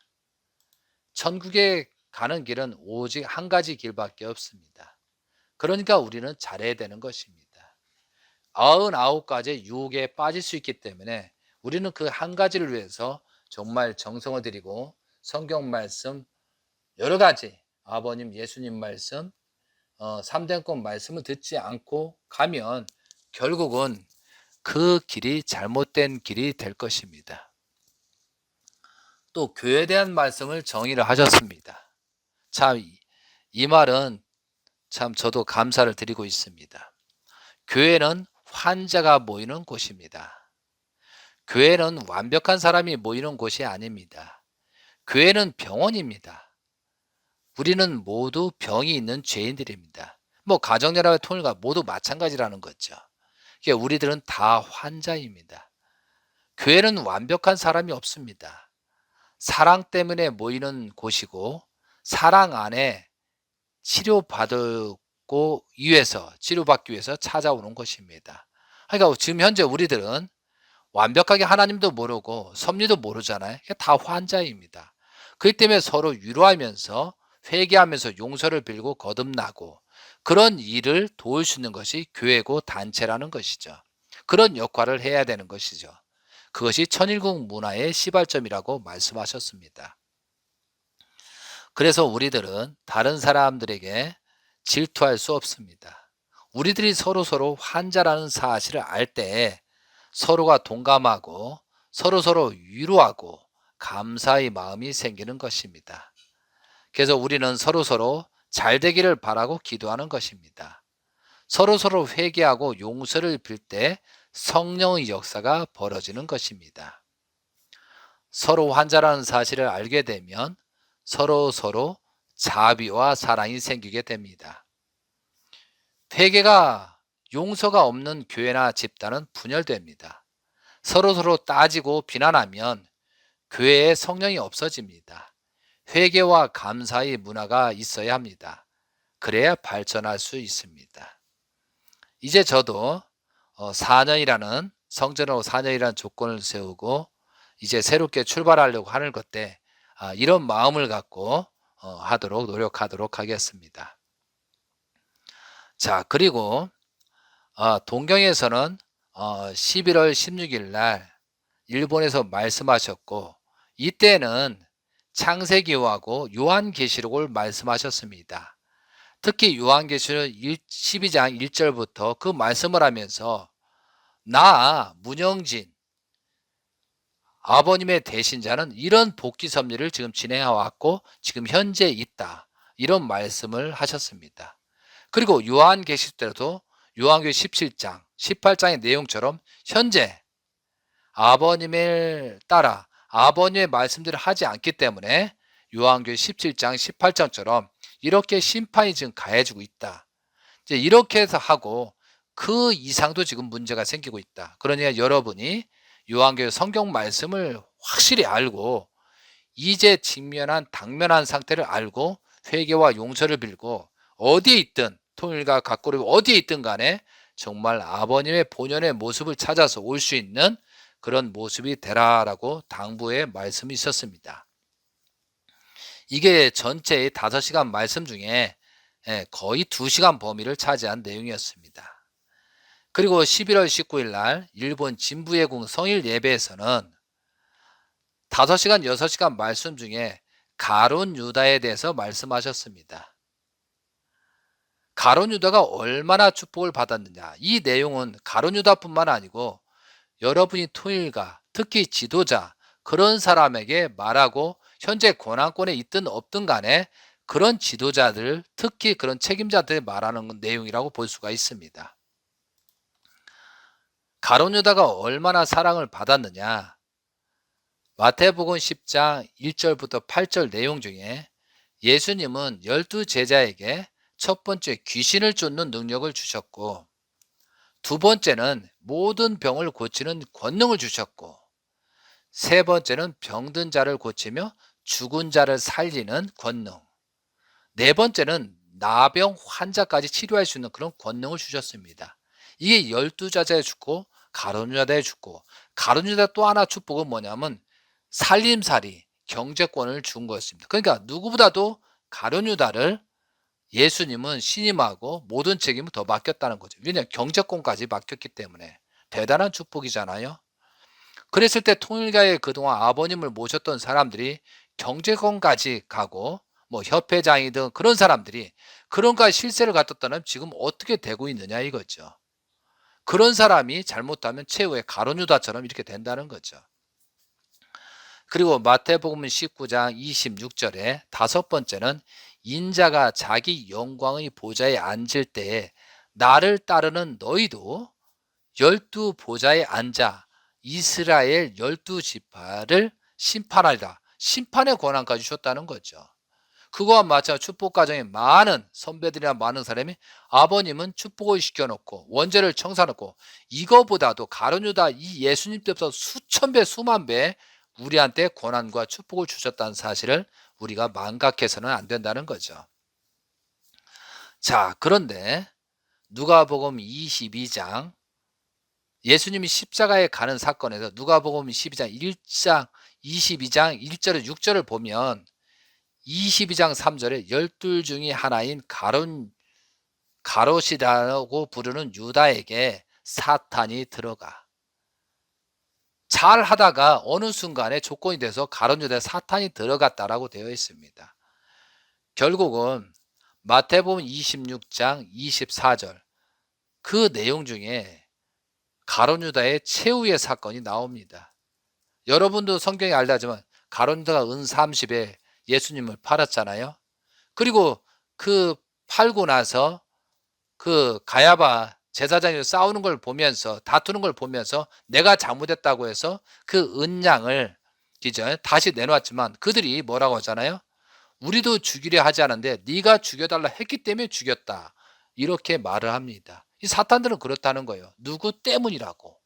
천국에 가는 길은 오직 한 가지 길밖에 없습니다. 그러니까 우리는 잘해야 되는 것입니다. 99가지 유혹에 빠질 수 있기 때문에 우리는 그 한 가지를 위해서 정말 정성을 들이고 성경 말씀 여러 가지 아버님 예수님 말씀 3대권 말씀을 듣지 않고 가면 결국은 그 길이 잘못된 길이 될 것입니다. 또 교회에 대한 말씀을 정의를 하셨습니다. 참 이 말은 참 저도 감사를 드리고 있습니다. 교회는 환자가 모이는 곳입니다. 교회는 완벽한 사람이 모이는 곳이 아닙니다. 교회는 병원입니다. 우리는 모두 병이 있는 죄인들입니다. 뭐 가정연합의 통일과 모두 마찬가지라는 거죠. 우리들은 다 환자입니다. 교회는 완벽한 사람이 없습니다. 사랑 때문에 모이는 곳이고 사랑 안에 치료받기 위해서 찾아오는 것입니다. 그러니까 지금 현재 우리들은 완벽하게 하나님도 모르고 섭리도 모르잖아요. 다 환자입니다. 그렇기 때문에 서로 위로하면서 회개하면서 용서를 빌고 거듭나고 그런 일을 도울 수 있는 것이 교회고 단체라는 것이죠. 그런 역할을 해야 되는 것이죠. 그것이 천일국 문화의 시발점이라고 말씀하셨습니다. 그래서 우리들은 다른 사람들에게 질투할 수 없습니다. 우리들이 서로 환자라는 사실을 알 때 서로가 동감하고 서로 위로하고 감사의 마음이 생기는 것입니다. 그래서 우리는 서로 잘 되기를 바라고 기도하는 것입니다. 서로 회개하고 용서를 빌 때 성령의 역사가 벌어지는 것입니다. 서로 환자라는 사실을 알게 되면 서로 자비와 사랑이 생기게 됩니다. 회개가 용서가 없는 교회나 집단은 분열됩니다. 서로 따지고 비난하면 교회에 성령이 없어집니다. 회개와 감사의 문화가 있어야 합니다. 그래야 발전할 수 있습니다. 이제 저도 4년이라는 성전으로 4년이라는 조건을 세우고 이제 새롭게 출발하려고 하는 것 때 이런 마음을 갖고 노력하도록 하겠습니다. 자, 그리고 동경에서는 11월 16일 날 일본에서 말씀하셨고 이때는 창세기하고 요한계시록을 말씀하셨습니다. 특히 요한계시록 12장 1절부터 그 말씀을 하면서 나 문영진 아버님의 대신자는 이런 복귀 섭리를 지금 진행해왔고 지금 현재 있다. 이런 말씀을 하셨습니다. 그리고 요한계시록 때도 요한계시록 17장, 18장의 내용처럼 현재 아버님을 따라 아버님의 말씀들을 하지 않기 때문에 요한계시록 17장, 18장처럼 이렇게 심판이 지금 가해지고 있다. 이제 이렇게 해서 하고 그 이상도 지금 문제가 생기고 있다. 그러니까 여러분이 요한계시록 성경 말씀을 확실히 알고 이제 당면한 상태를 알고 회개와 용서를 빌고 어디에 있든 통일과 각고를 어디에 있든 간에 정말 아버님의 본연의 모습을 찾아서 올 수 있는 그런 모습이 되라라고 당부의 말씀이 있었습니다. 이게 전체의 5시간 말씀 중에 거의 2시간 범위를 차지한 내용이었습니다. 그리고 11월 19일 날 일본 진부예궁 성일 예배에서는 5시간, 6시간 말씀 중에 가룟 유다에 대해서 말씀하셨습니다. 가룟 유다가 얼마나 축복을 받았느냐. 이 내용은 가룟 유다뿐만 아니고 여러분이 통일가, 특히 지도자, 그런 사람에게 말하고 현재 권한권에 있든 없든 간에 그런 지도자들, 특히 그런 책임자들이 말하는 내용이라고 볼 수가 있습니다. 가룟 유다가 얼마나 사랑을 받았느냐. 마태복음 10장 1절부터 8절 내용 중에 예수님은 12제자에게 첫 번째 귀신을 쫓는 능력을 주셨고 두 번째는 모든 병을 고치는 권능을 주셨고 세 번째는 병든 자를 고치며 죽은 자를 살리는 권능, 네 번째는 나병 환자까지 치료할 수 있는 그런 권능을 주셨습니다. 이게 12제자에 주고 가룟 유다에 주고 가룟 유다 또 하나 축복은 뭐냐면 살림살이 경제권을 준 것입니다. 그러니까 누구보다도 가룟 유다를 예수님은 신임하고 모든 책임을 더 맡겼다는 거죠. 왜냐하면 경제권까지 맡겼기 때문에 대단한 축복이잖아요. 그랬을 때 통일가에 그동안 아버님을 모셨던 사람들이 경제권까지 가고 뭐 협회장이든 그런 사람들이 그런가 실세를 갖췄다면 지금 어떻게 되고 있느냐 이거죠. 그런 사람이 잘못하면 최후의 가룟 유다처럼 이렇게 된다는 거죠. 그리고 마태복음 19장 26절에 다섯 번째는 인자가 자기 영광의 보좌에 앉을 때에 나를 따르는 너희도 12보좌에 앉아 이스라엘 12지파를 심판하리라. 심판의 권한까지 주셨다는 거죠. 그거와 마찬가지로 축복 가정에 많은 선배들이나 많은 사람이 아버님은 축복을 시켜놓고 원죄를 청산하고 이거보다도 가룟 유다 이 예수님 때부터 수천 배 수만 배 우리한테 권한과 축복을 주셨다는 사실을 우리가 망각해서는 안 된다는 거죠. 자, 그런데 누가복음 22장 예수님이 십자가에 가는 사건에서 누가복음 12장 1장 22장 1절에 6절을 보면 22장 3절에 12 중에 하나인 가롯이라고 부르는 유다에게 사탄이 들어가. 잘 하다가 어느 순간에 조건이 돼서 가롯 유다에 사탄이 들어갔다라고 되어 있습니다. 결국은 마태복음 26장 24절 그 내용 중에 가롯 유다의 최후의 사건이 나옵니다. 여러분도 성경에 알다지만 가롯 유다가 은 30에 예수님을 팔았잖아요. 그리고 그 팔고 나서 그 가야바 제사장이 싸우는 걸 보면서 다투는 걸 보면서 내가 잘못했다고 해서 그 은양을 다시 내놓았지만 그들이 뭐라고 하잖아요. 우리도 죽이려 하지 않았는데 네가 죽여달라 했기 때문에 죽였다. 이렇게 말을 합니다. 이 사탄들은 그렇다는 거예요. 누구 때문이라고.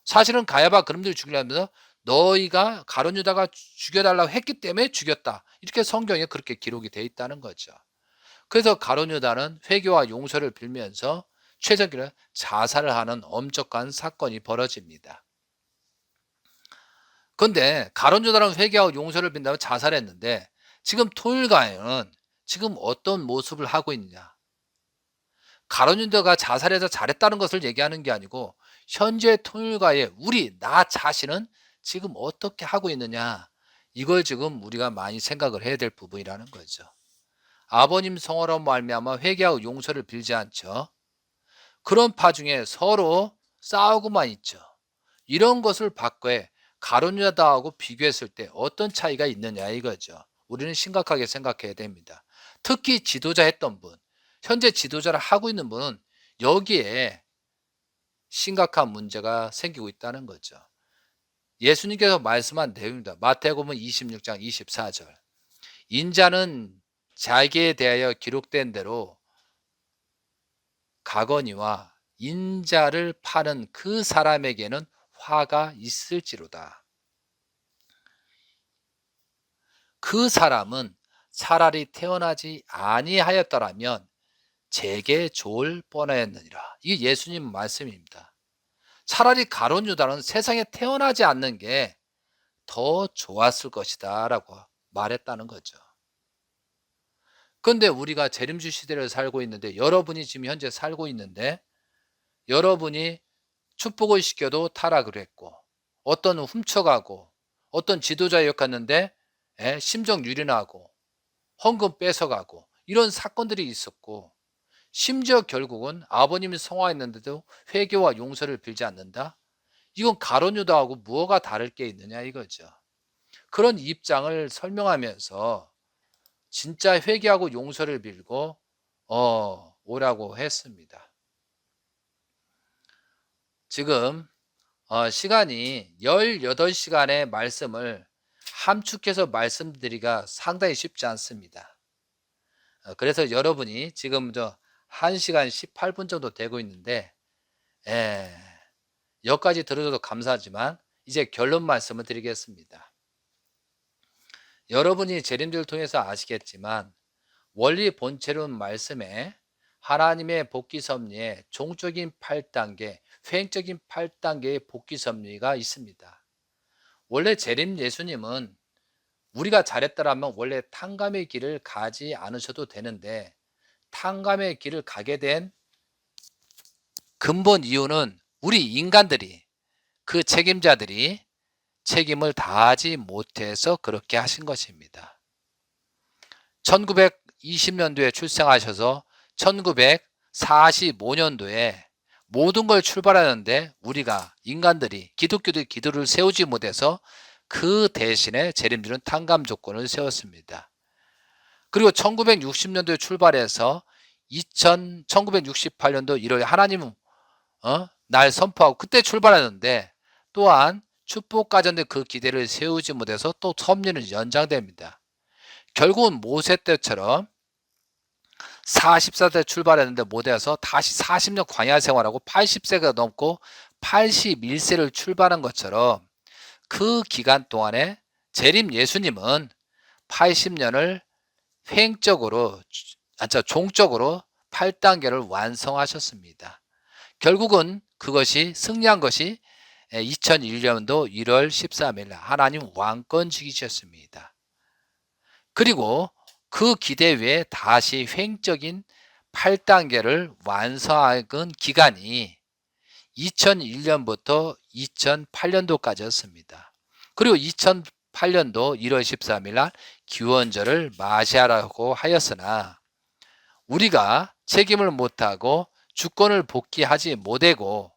사실은 가야바 그놈들이 죽이려면서 너희가 가룟 유다가 죽여달라고 했기 때문에 죽였다. 이렇게 성경에 그렇게 기록이 되어 있다는 거죠. 그래서 가룟 유다는 회개와 용서를 빌면서 최적기를 자살을 하는 엄격한 사건이 벌어집니다. 그런데 가룟 유다는 회개하고 용서를 빈다고 자살했는데 지금 통일가에는 지금 어떤 모습을 하고 있느냐. 가룟 유다가 자살해서 잘했다는 것을 얘기하는 게 아니고 현재 통일가에 나 자신은 지금 어떻게 하고 있느냐. 이걸 지금 우리가 많이 생각을 해야 될 부분이라는 거죠. 아버님 성화로 말미암아 회개하고 용서를 빌지 않죠. 그런 파 중에 서로 싸우고만 있죠. 이런 것을 바꿔 가룟 유다하고 비교했을 때 어떤 차이가 있느냐 이거죠. 우리는 심각하게 생각해야 됩니다. 특히 지도자 했던 분, 현재 지도자를 하고 있는 분은 여기에 심각한 문제가 생기고 있다는 거죠. 예수님께서 말씀한 내용입니다. 마태복음 26장 24절. 인자는 자기에 대하여 기록된 대로 가거니와 인자를 파는 그 사람에게는 화가 있을지로다. 그 사람은 차라리 태어나지 아니하였더라면 제게 좋을 뻔하였느니라. 이게 예수님 말씀입니다. 차라리 가룟 유다는 세상에 태어나지 않는 게 더 좋았을 것이다 라고 말했다는 거죠. 그런데 우리가 재림주 시대를 살고 있는데 여러분이 지금 현재 살고 있는데 여러분이 축복을 시켜도 타락을 했고 어떤 훔쳐가고 어떤 지도자에 욕했는데 심정 유린하고 헌금 뺏어가고 이런 사건들이 있었고 심지어 결국은 아버님이 성화했는데도 회개와 용서를 빌지 않는다? 이건 가룟 유다하고 무엇가 다를 게 있느냐 이거죠. 그런 입장을 설명하면서 진짜 회개하고 용서를 빌고 오라고 했습니다. 지금 시간이 18시간의 말씀을 함축해서 말씀드리기가 상당히 쉽지 않습니다. 그래서 여러분이 지금 1시간 18분 정도 되고 있는데 여기까지 들어줘도 감사하지만 이제 결론 말씀을 드리겠습니다. 여러분이 재림주를 통해서 아시겠지만 원리 본체론 말씀에 하나님의 복귀 섭리에 종적인 8단계, 횡적인 8단계의 복귀 섭리가 있습니다. 원래 재림 예수님은 우리가 잘했더라면 원래 탕감의 길을 가지 않으셔도 되는데 탕감의 길을 가게 된 근본 이유는 우리 인간들이 그 책임자들이 책임을 다하지 못해서 그렇게 하신 것입니다. 1920년도에 출생하셔서 1945년도에 모든 걸 출발하는데 우리가 인간들이 기독교들이 기도를 세우지 못해서 그 대신에 재림주는 탕감 조건을 세웠습니다. 그리고 1960년도에 출발해서 1968년도 1월에 하나님은 날 선포하고 그때 출발하는데 또한 축복 가정대 그 기대를 세우지 못해서 또 섭리는 연장됩니다. 결국은 모세 때처럼 44세 출발했는데 못해서 다시 40년 광야 생활하고 80세가 넘고 81세를 출발한 것처럼 그 기간 동안에 재림 예수님은 80년을 횡적으로, 종적으로 8단계를 완성하셨습니다. 결국은 그것이 승리한 것이 2001년도 1월 13일 하나님 왕권주기셨습니다. 그리고 그 기대 위에 다시 횡적인 8단계를 완성한 기간이 2001년부터 2008년도까지였습니다. 그리고 2008년도 1월 13일 날 기원절을 맞이하라고 하였으나 우리가 책임을 못하고 주권을 복귀하지 못하고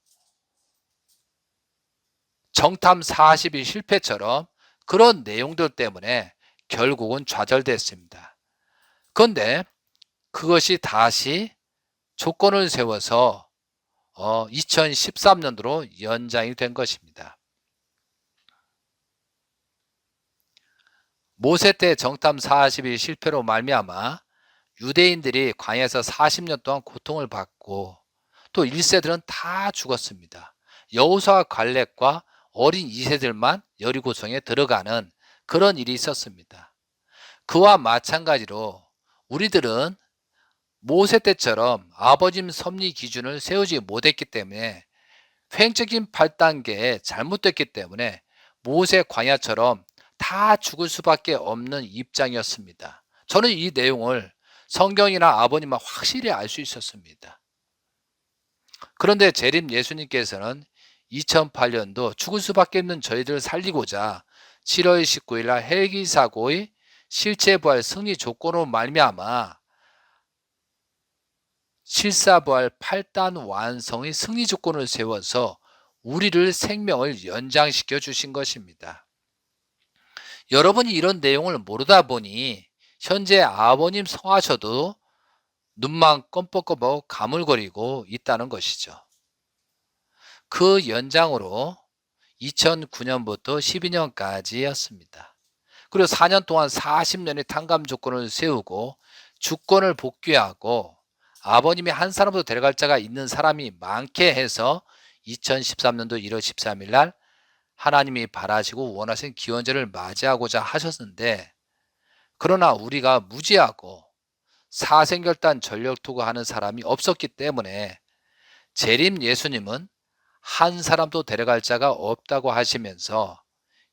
정탐 40일 실패처럼 그런 내용들 때문에 결국은 좌절됐습니다. 그런데 그것이 다시 조건을 세워서 2013년도로 연장이 된 것입니다. 모세 때 정탐 40일 실패로 말미암아 유대인들이 광야에서 40년 동안 고통을 받고 또 1세들은 다 죽었습니다. 여호수아 갈렙과 어린 2세들만 여리고성에 들어가는 그런 일이 있었습니다. 그와 마찬가지로 우리들은 모세 때처럼 아버님 섭리 기준을 세우지 못했기 때문에 횡적인 8단계에 잘못됐기 때문에 모세 광야처럼 다 죽을 수밖에 없는 입장이었습니다. 저는 이 내용을 성경이나 아버님만 확실히 알 수 있었습니다. 그런데 재림 예수님께서는 2008년도 죽을 수밖에 없는 저희들을 살리고자 7월 19일 날 헬기 사고의 실체 부활 승리 조건으로 말미암아 실사부활 8단 완성의 승리 조건을 세워서 우리를 생명을 연장시켜 주신 것입니다. 여러분이 이런 내용을 모르다 보니 현재 아버님 성하셔도 눈만 껌뻑껌뻑 가물거리고 있다는 것이죠. 그 연장으로 2009년부터 12년까지였습니다. 그리고 4년 동안 40년의 탕감 조건을 세우고 주권을 복귀하고 아버님이 한 사람도 데려갈 자가 있는 사람이 많게 해서 2013년도 1월 13일 날 하나님이 바라시고 원하신 기원절을 맞이하고자 하셨는데, 그러나 우리가 무지하고 사생결단 전력 투구하는 사람이 없었기 때문에 재림 예수님은 한 사람도 데려갈 자가 없다고 하시면서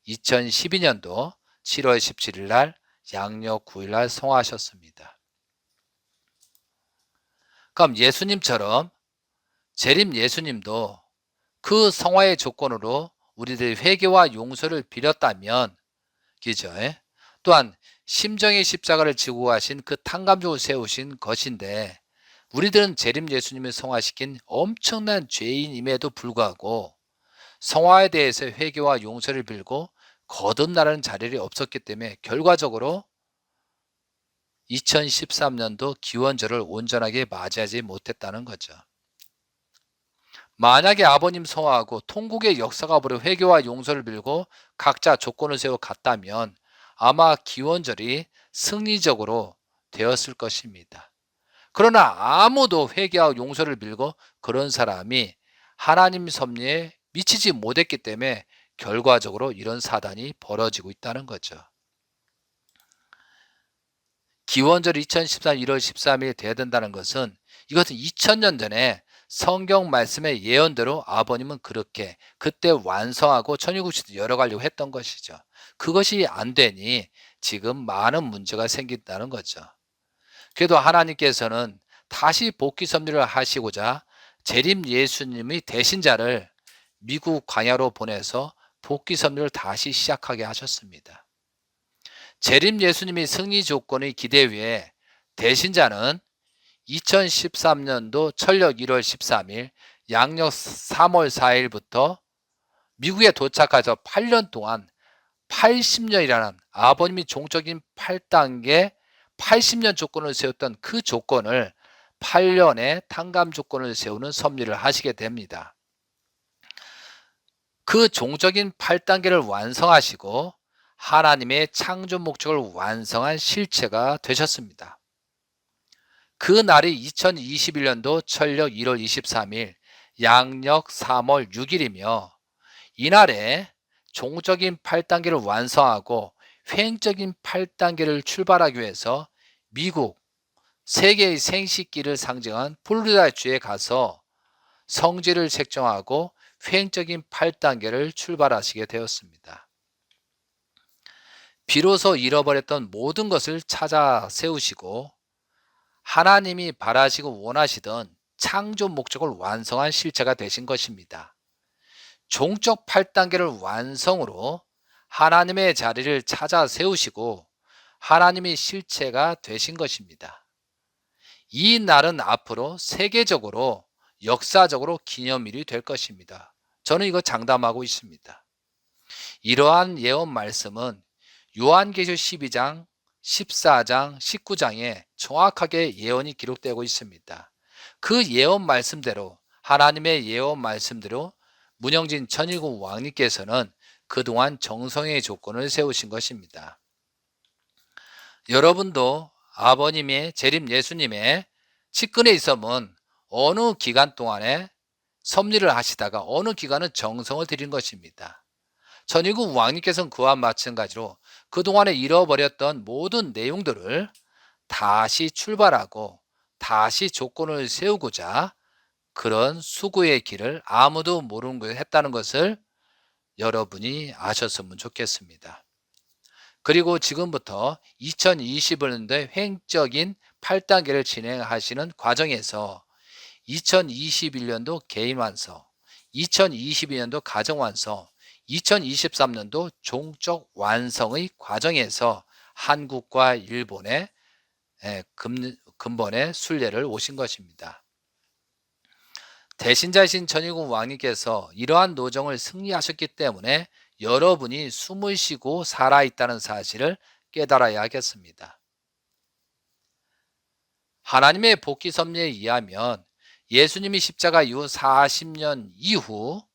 2012년도 7월 17일 날 양력 9일 날 성화하셨습니다. 그럼 예수님처럼 재림 예수님도 그 성화의 조건으로 우리들의 회개와 용서를 빌었다면, 그죠? 또한 심정의 십자가를 지고 가신 그 탕감족을 세우신 것인데, 우리들은 재림 예수님을 성화시킨 엄청난 죄인임에도 불구하고 성화에 대해서 회개와 용서를 빌고 거듭나라는 자리이 없었기 때문에 결과적으로 2013년도 기원절을 온전하게 맞이하지 못했다는 거죠. 만약에 아버님 성화하고 통곡의 역사가 버려 회개와 용서를 빌고 각자 조건을 세워 갔다면 아마 기원절이 승리적으로 되었을 것입니다. 그러나 아무도 회개와 용서를 빌고 그런 사람이 하나님 섭리에 미치지 못했기 때문에 결과적으로 이런 사단이 벌어지고 있다는 거죠. 기원절 2014년 1월 13일 돼야 된다는 것은, 이것은 2000년 전에 성경 말씀의 예언대로 아버님은 그렇게 그때 완성하고 천일국시도 열어가려고 했던 것이죠. 그것이 안 되니 지금 많은 문제가 생긴다는 거죠. 그래도 하나님께서는 다시 복귀 섭리를 하시고자 재림 예수님의 대신자를 미국 광야로 보내서 복귀 섭리를 다시 시작하게 하셨습니다. 재림 예수님의 승리 조건의 기대 위에 대신자는 2013년도 철력 1월 13일, 양력 3월 4일부터 미국에 도착해서 8년 동안 80년이라는 아버님이 종적인 8단계 80년 조건을 세웠던 그 조건을 8년의 탕감 조건을 세우는 섭리를 하시게 됩니다. 그 종적인 8단계를 완성하시고 하나님의 창조 목적을 완성한 실체가 되셨습니다. 그 날이 2021년도 철력 1월 23일, 양력 3월 6일이며 이날에 종적인 8단계를 완성하고 횡적인 8단계를 출발하기 위해서 미국 세계의 생식기를 상징한 플로리다주에 가서 성지를 책정하고 횡적인 8단계를 출발하시게 되었습니다. 비로소 잃어버렸던 모든 것을 찾아 세우시고 하나님이 바라시고 원하시던 창조 목적을 완성한 실체가 되신 것입니다. 종적 8단계를 완성으로 하나님의 자리를 찾아 세우시고 하나님의 실체가 되신 것입니다. 이 날은 앞으로 세계적으로 역사적으로 기념일이 될 것입니다. 저는 이거 장담하고 있습니다. 이러한 예언 말씀은 요한계시록 12장, 14장, 19장에 정확하게 예언이 기록되고 있습니다. 그 예언 말씀대로 하나님의 예언 말씀대로 문영진 천일국 왕님께서는 그동안 정성의 조건을 세우신 것입니다. 여러분도 아버님의 재림 예수님의 측근에 있으면 어느 기간 동안에 섭리를 하시다가 어느 기간은 정성을 들인 것입니다. 천일국 왕님께서는 그와 마찬가지로 그동안에 잃어버렸던 모든 내용들을 다시 출발하고 다시 조건을 세우고자 그런 수고의 길을 아무도 모르는 걸 했다는 것을 여러분이 아셨으면 좋겠습니다. 그리고 지금부터 2021년도에 횡적인 8단계를 진행하시는 과정에서 2021년도 개인 완성, 2022년도 가정 완성, 2023년도 종적 완성의 과정에서 한국과 일본의 근본의 순례를 오신 것입니다. 대신자이신 천일국 왕님께서 이러한 노정을 승리하셨기 때문에 여러분이 숨을 쉬고 살아있다는 사실을 깨달아야 하겠습니다. 하나님의 복귀 섭리에 의하면 예수님이 십자가 이후 40년 이후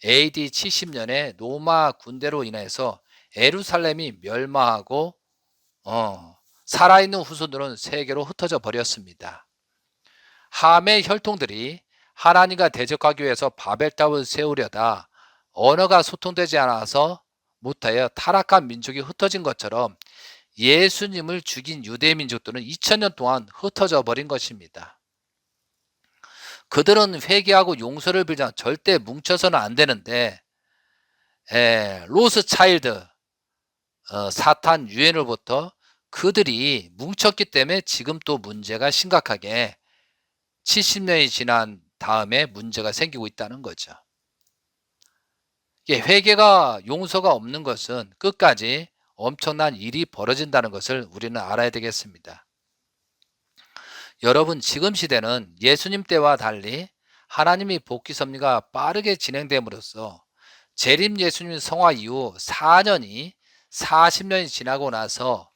AD 70년에 로마 군대로 인해서 예루살렘이 멸망하고 살아있는 후손들은 세계로 흩어져 버렸습니다. 함의 혈통들이 하나님과 대적하기 위해서 바벨탑을 세우려다 언어가 소통되지 않아서 못하여 타락한 민족이 흩어진 것처럼 예수님을 죽인 유대 민족들은 2000년 동안 흩어져 버린 것입니다. 그들은 회개하고 용서를 빌자 절대 뭉쳐서는 안 되는데 로스차일드 사탄 유엔으로부터 그들이 뭉쳤기 때문에 지금 또 문제가 심각하게 70년이 지난 다음에 문제가 생기고 있다는 거죠. 회개가 용서가 없는 것은 끝까지 엄청난 일이 벌어진다는 것을 우리는 알아야 되겠습니다. 여러분, 지금 시대는 예수님 때와 달리 하나님의 복귀 섭리가 빠르게 진행됨으로써 재림 예수님 성화 이후 40년이 지나고 나서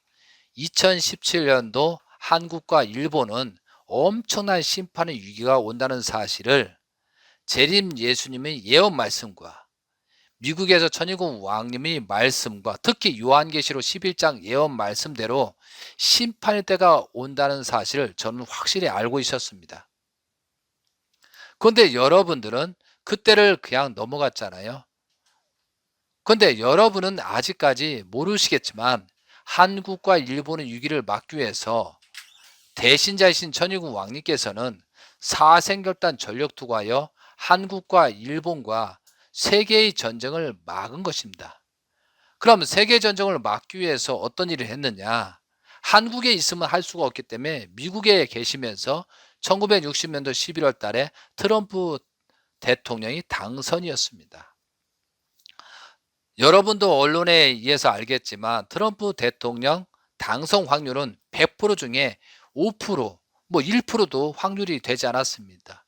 2017년도 한국과 일본은 엄청난 심판의 위기가 온다는 사실을 재림 예수님의 예언 말씀과 미국에서 천일국 왕님의 말씀과 특히 요한계시록 11장 예언 말씀대로 심판의 때가 온다는 사실을 저는 확실히 알고 있었습니다. 그런데 여러분들은 그때를 그냥 넘어갔잖아요. 그런데 여러분은 아직까지 모르시겠지만 한국과 일본의 위기를 막기 위해서 대신자이신 천일국 왕님께서는 사생결단 전력 투구하여 한국과 일본과 세계의 전쟁을 막은 것입니다. 그럼 세계 전쟁을 막기 위해서 어떤 일을 했느냐? 한국에 있으면 할 수가 없기 때문에 미국에 계시면서 1960년도 11월 달에 트럼프 대통령이 당선이었습니다. 여러분도 언론에 의해서 알겠지만 트럼프 대통령 당선 확률은 100% 중에 5%, 1%도 확률이 되지 않았습니다.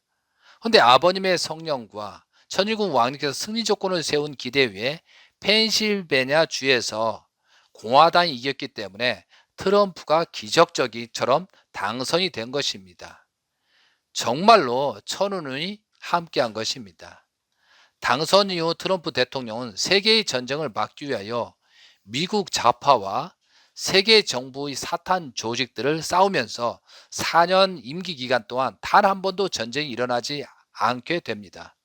그런데 아버님의 성령과 천일국 왕님께서 승리 조건을 세운 기대 위에 펜실베니아 주에서 공화당이 이겼기 때문에 트럼프가 기적적이처럼 당선이 된 것입니다. 정말로 천운이 함께한 것입니다. 당선 이후 트럼프 대통령은 세계의 전쟁을 막기 위하여 미국 좌파와 세계 정부의 사탄 조직들을 싸우면서 4년 임기 기간 동안 단 한 번도 전쟁이 일어나지 않게 됩니다.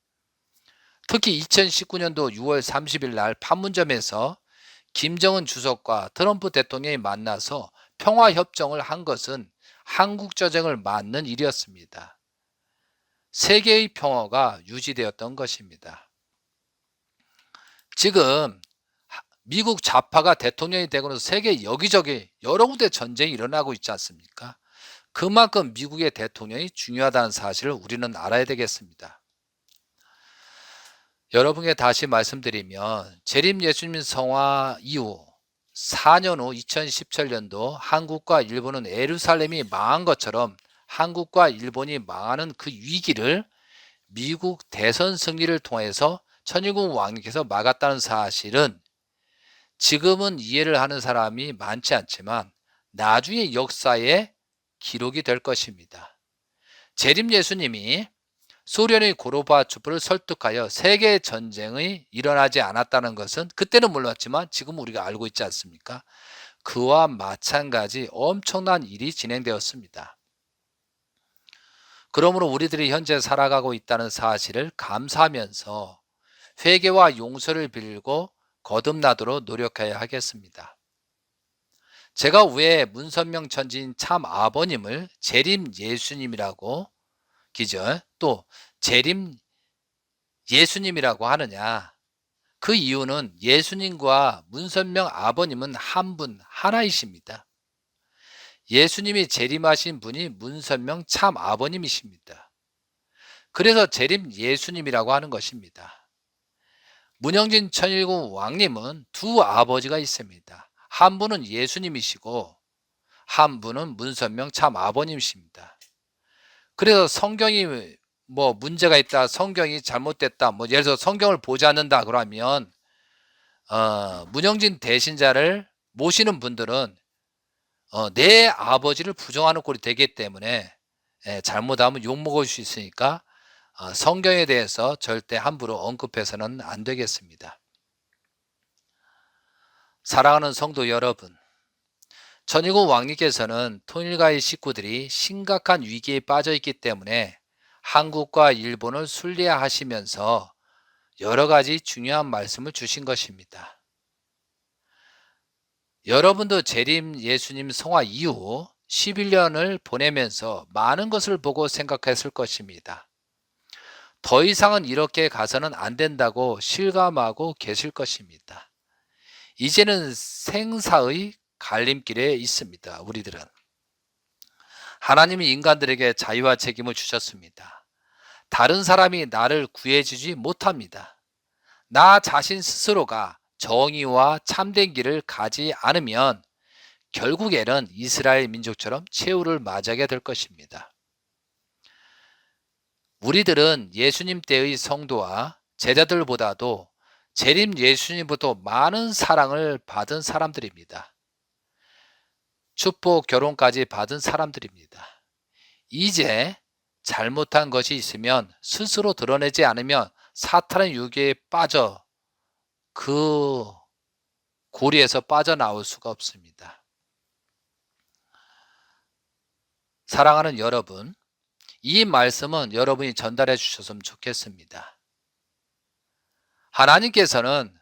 특히 2019년도 6월 30일 날 판문점에서 김정은 주석과 트럼프 대통령이 만나서 평화협정을 한 것은 한국전쟁을 맞는 일이었습니다. 세계의 평화가 유지되었던 것입니다. 지금 미국 좌파가 대통령이 되고 나서 세계 여기저기 여러 군데 전쟁이 일어나고 있지 않습니까? 그만큼 미국의 대통령이 중요하다는 사실을 우리는 알아야 되겠습니다. 여러분께 다시 말씀드리면 재림 예수님 성화 이후 4년 후 2017년도 한국과 일본은 예루살렘이 망한 것처럼 한국과 일본이 망하는 그 위기를 미국 대선 승리를 통해서 천일국 왕님께서 막았다는 사실은 지금은 이해를 하는 사람이 많지 않지만 나중에 역사에 기록이 될 것입니다. 재림 예수님이 소련의 고르바초프를 설득하여 세계 전쟁이 일어나지 않았다는 것은 그때는 몰랐지만 지금 우리가 알고 있지 않습니까? 그와 마찬가지 엄청난 일이 진행되었습니다. 그러므로 우리들이 현재 살아가고 있다는 사실을 감사하면서 회개와 용서를 빌고 거듭나도록 노력해야 하겠습니다. 제가 왜 문선명 천지인 참 아버님을 재림 예수님이라고 기절 또 재림 예수님이라고 하느냐? 그 이유는 예수님과 문선명 아버님은 한 분 하나이십니다. 예수님이 재림하신 분이 문선명 참 아버님이십니다. 그래서 재림 예수님이라고 하는 것입니다. 문영진 천일국 왕님은 두 아버지가 있습니다. 한 분은 예수님이시고 한 분은 문선명 참 아버님이십니다. 그래서 성경이 뭐 문제가 있다, 성경이 잘못됐다, 뭐 예를 들어 성경을 보지 않는다 그러면 문영진 대신자를 모시는 분들은 내 아버지를 부정하는 꼴이 되기 때문에 잘못하면 욕먹을 수 있으니까 성경에 대해서 절대 함부로 언급해서는 안 되겠습니다. 사랑하는 성도 여러분, 천일국 왕님께서는 통일가의 식구들이 심각한 위기에 빠져 있기 때문에 한국과 일본을 순례하시면서 여러 가지 중요한 말씀을 주신 것입니다. 여러분도 재림 예수님 성화 이후 11년을 보내면서 많은 것을 보고 생각했을 것입니다. 더 이상은 이렇게 가서는 안 된다고 실감하고 계실 것입니다. 이제는 생사의 갈림길에 있습니다. 우리들은. 하나님이 인간들에게 자유와 책임을 주셨습니다. 다른 사람이 나를 구해주지 못합니다. 나 자신 스스로가 정의와 참된 길을 가지 않으면 결국에는 이스라엘 민족처럼 최후를 맞이하게 될 것입니다. 우리들은 예수님 때의 성도와 제자들보다도 재림 예수님부터 많은 사랑을 받은 사람들입니다. 축복 결혼까지 받은 사람들입니다. 이제 잘못한 것이 있으면 스스로 드러내지 않으면 사탄의 유혹에 빠져 그 고리에서 빠져나올 수가 없습니다. 사랑하는 여러분, 이 말씀은 여러분이 전달해 주셨으면 좋겠습니다. 하나님께서는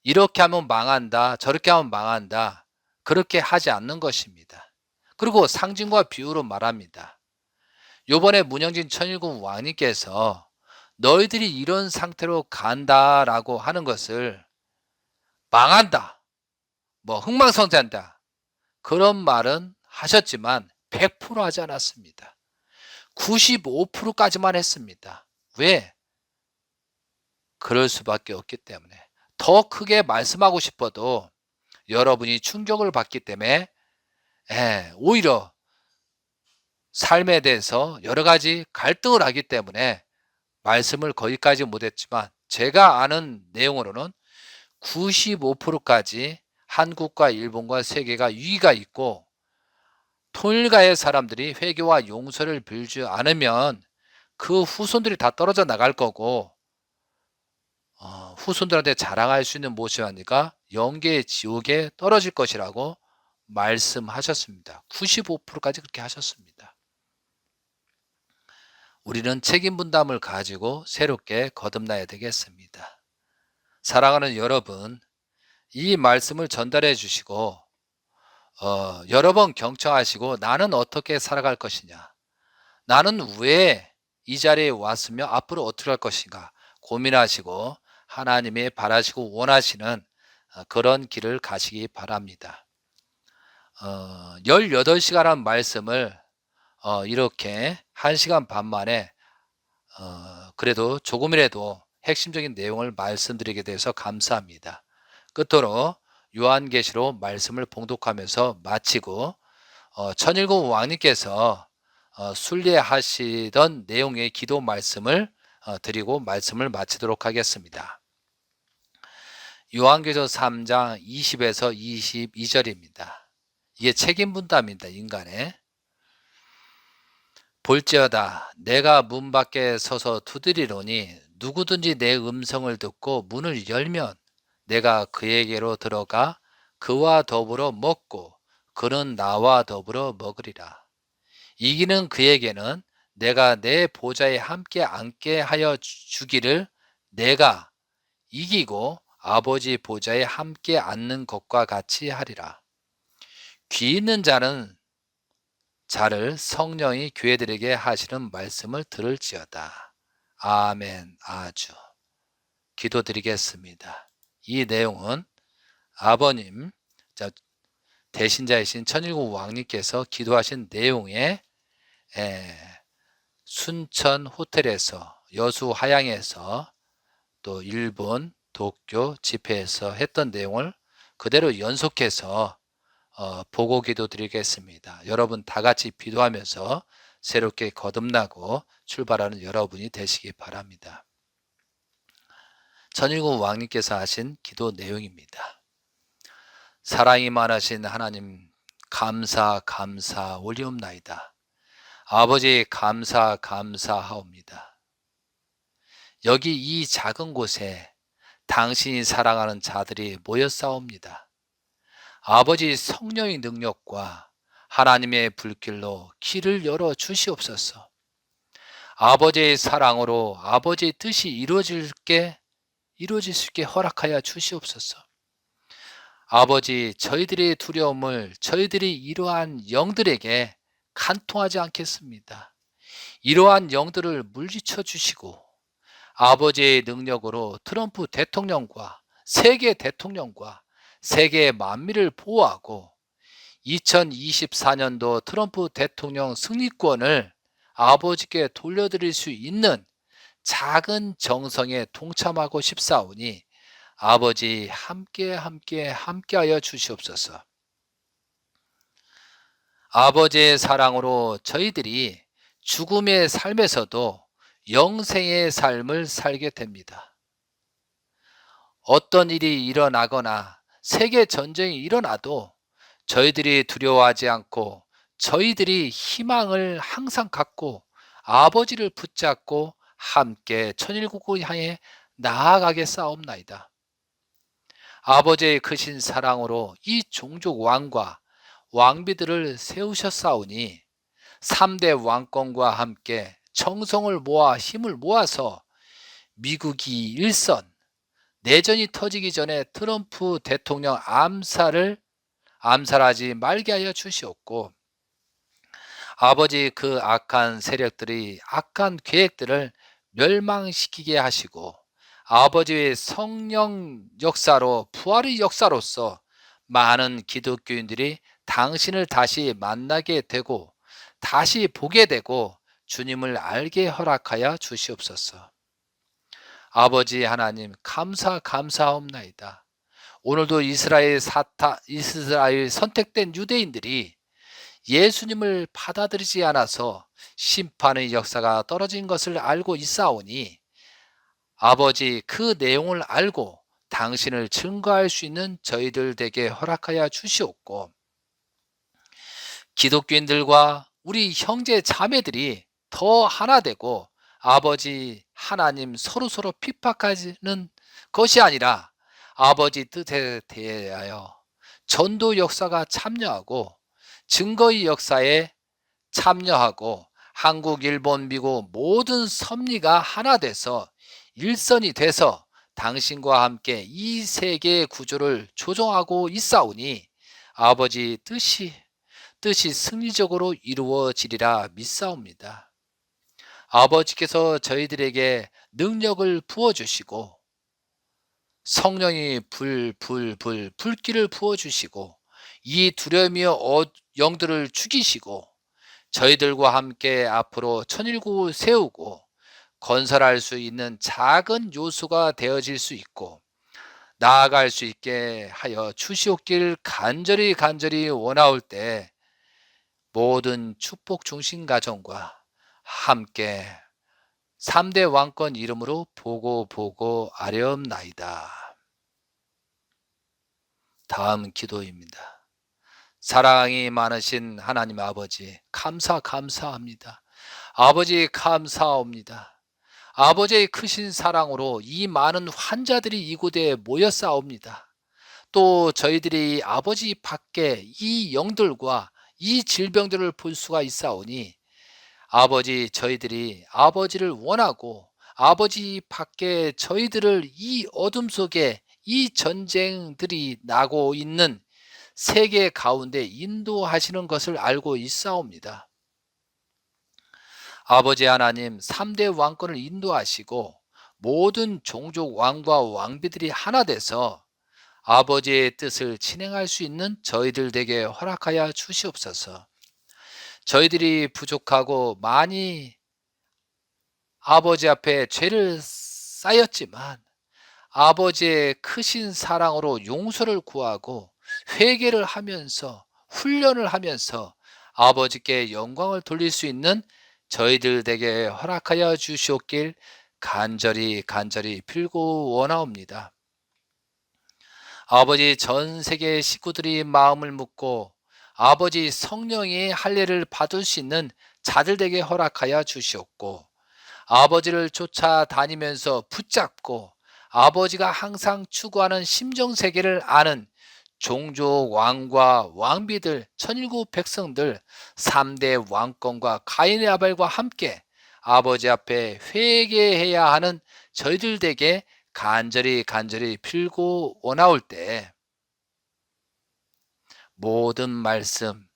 이렇게 하면 망한다, 저렇게 하면 망한다, 그렇게 하지 않는 것입니다. 그리고 상징과 비유로 말합니다. 요번에 문영진 천일국 왕님께서 너희들이 이런 상태로 간다라고 하는 것을 망한다, 뭐 흥망성쇠한다, 그런 말은 하셨지만 100% 하지 않았습니다. 95%까지만 했습니다. 왜? 그럴 수밖에 없기 때문에. 더 크게 말씀하고 싶어도 여러분이 충격을 받기 때문에 오히려 삶에 대해서 여러 가지 갈등을 하기 때문에 말씀을 거기까지 못했지만 제가 아는 내용으로는 95%까지 한국과 일본과 세계가 위기가 있고 통일가의 사람들이 회개와 용서를 빌지 않으면 그 후손들이 다 떨어져 나갈 거고 후손들한테 자랑할 수 있는 모습이 아니라 영계의 지옥에 떨어질 것이라고 말씀하셨습니다. 95%까지 그렇게 하셨습니다. 우리는 책임 분담을 가지고 새롭게 거듭나야 되겠습니다. 사랑하는 여러분, 이 말씀을 전달해 주시고 여러 번 경청하시고 나는 어떻게 살아갈 것이냐, 나는 왜 이 자리에 왔으며 앞으로 어떻게 할 것인가 고민하시고 하나님이 바라시고 원하시는 그런 길을 가시기 바랍니다. 18시간한 말씀을 이렇게 1시간 반 만에 그래도 조금이라도 핵심적인 내용을 말씀드리게 돼서 감사합니다. 끝으로 요한계시로 말씀을 봉독하면서 마치고 천일국 왕님께서 순례하시던 내용의 기도 말씀을 드리고 말씀을 마치도록 하겠습니다. 요한계시록 3장 20에서 22절입니다. 이게 책임 분담입니다. 인간의. 볼지어다 내가 문 밖에 서서 두드리노니 누구든지 내 음성을 듣고 문을 열면 내가 그에게로 들어가 그와 더불어 먹고 그는 나와 더불어 먹으리라. 이기는 그에게는 내가 내 보좌에 함께 앉게 하여 주기를 내가 이기고 아버지 보좌에 함께 앉는 것과 같이 하리라. 귀 있는 자를 성령이 교회들에게 하시는 말씀을 들을지어다. 아멘. 아주. 기도드리겠습니다. 이 내용은 아버님, 대신자이신 천일국 왕님께서 기도하신 내용에 순천 호텔에서 여수 하양에서 또 일본 도쿄 집회에서 했던 내용을 그대로 연속해서 보고 기도드리겠습니다. 여러분 다 같이 기도하면서 새롭게 거듭나고 출발하는 여러분이 되시기 바랍니다. 천일국 왕님께서 하신 기도 내용입니다. 사랑이 많으신 하나님 감사 올리옵나이다. 아버지 감사하옵니다. 여기 이 작은 곳에 당신이 사랑하는 자들이 모였사옵니다. 아버지 성령의 능력과 하나님의 불길로 길을 열어 주시옵소서. 아버지의 사랑으로 아버지의 뜻이 이루어질 수 있게 허락하여 주시옵소서. 아버지 저희들의 두려움을 저희들이 이러한 영들에게 간통하지 않겠습니다. 이러한 영들을 물리쳐 주시고 아버지의 능력으로 트럼프 대통령과 세계 대통령과 세계 만민을 보호하고 2024년도 트럼프 대통령 승리권을 아버지께 돌려드릴 수 있는 작은 정성에 동참하고 싶사오니 아버지 함께하여 주시옵소서. 아버지의 사랑으로 저희들이 죽음의 삶에서도 영생의 삶을 살게 됩니다. 어떤 일이 일어나거나 세계 전쟁이 일어나도 저희들이 두려워하지 않고 저희들이 희망을 항상 갖고 아버지를 붙잡고 함께 천일국을 향해 나아가게 싸움나이다. 아버지의 크신 사랑으로 이 종족 왕과 왕비들을 세우셨사오니 3대 왕권과 함께 정성을 모아 힘을 모아서 미국이 일선 내전이 터지기 전에 트럼프 대통령 암살하지 말게 하여 주시옵고 아버지 그 악한 세력들이 악한 계획들을 멸망시키게 하시고 아버지의 성령 역사로 부활의 역사로서 많은 기독교인들이 당신을 다시 만나게 되고 다시 보게 되고 주님을 알게 허락하여 주시옵소서. 아버지 하나님 감사하옵나이다. 오늘도 이스라엘 선택된 유대인들이 예수님을 받아들이지 않아서 심판의 역사가 떨어진 것을 알고 있사오니 아버지 그 내용을 알고 당신을 증거할 수 있는 저희들 되게 허락하여 주시옵고 기독교인들과 우리 형제 자매들이 더 하나 되고 아버지 하나님 서로 핍박하는 것이 아니라 아버지 뜻에 대하여 전도 역사가 참여하고 증거의 역사에 참여하고 한국, 일본, 미국 모든 섭리가 하나 돼서 일선이 돼서 당신과 함께 이 세계의 구조를 조정하고 있사오니 아버지 뜻이 승리적으로 이루어지리라 믿사옵니다. 아버지께서 저희들에게 능력을 부어주시고 성령이 불길을 부어주시고 이 두려움이여 영들을 죽이시고 저희들과 함께 앞으로 천일국 세우고 건설할 수 있는 작은 요소가 되어질 수 있고 나아갈 수 있게 하여 주시옵길 간절히 원하올 때 모든 축복 중심 가정과 함께 3대 왕권 이름으로 보고 아뢰옵나이다. 다음 기도입니다. 사랑이 많으신 하나님 아버지 감사합니다. 아버지 감사합니다. 아버지의 크신 사랑으로 이 많은 환자들이 이곳에 모여싸웁니다. 또 저희들이 아버지 밖에 이 영들과 이 질병들을 볼 수가 있사오니 아버지 저희들이 아버지를 원하고 아버지 밖에 저희들을 이 어둠 속에 이 전쟁들이 나고 있는 세계 가운데 인도하시는 것을 알고 있사옵니다. 아버지 하나님 3대 왕권을 인도하시고 모든 종족 왕과 왕비들이 하나 돼서 아버지의 뜻을 진행할 수 있는 저희들 에게 허락하여 주시옵소서. 저희들이 부족하고 많이 아버지 앞에 죄를 쌓였지만 아버지의 크신 사랑으로 용서를 구하고 회개를 하면서 훈련을 하면서 아버지께 영광을 돌릴 수 있는 저희들에게 허락하여 주시옵길 간절히 빌고 원하옵니다. 아버지 전 세계 식구들이 마음을 묻고 아버지 성령의 할례를 받을 수 있는 자들에게 허락하여 주시옵고 아버지를 쫓아다니면서 붙잡고 아버지가 항상 추구하는 심정세계를 아는 종족 왕과 왕비들 천일국 백성들 3대 왕권과 가인의 아벨과 함께 아버지 앞에 회개해야 하는 저희들에게 간절히 빌고 원하올 때 모든 말씀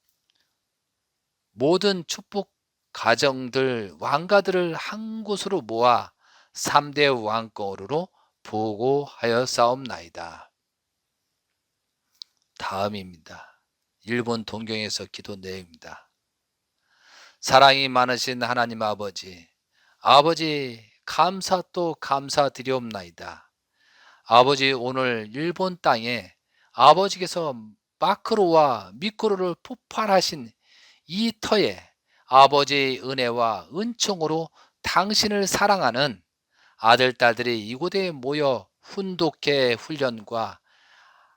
모든 축복 가정들 왕가들을 한 곳으로 모아 3대 왕권으로 보고하여 싸움나이다. 다음입니다. 일본 동경에서 기도 내용입니다. 사랑이 많으신 하나님 아버지 감사드리옵나이다. 아버지 오늘 일본 땅에 아버지께서 마크로와 미크로를 폭발하신 이 터에 아버지의 은혜와 은총으로 당신을 사랑하는 아들, 딸들이 이곳에 모여 훈독회 훈련과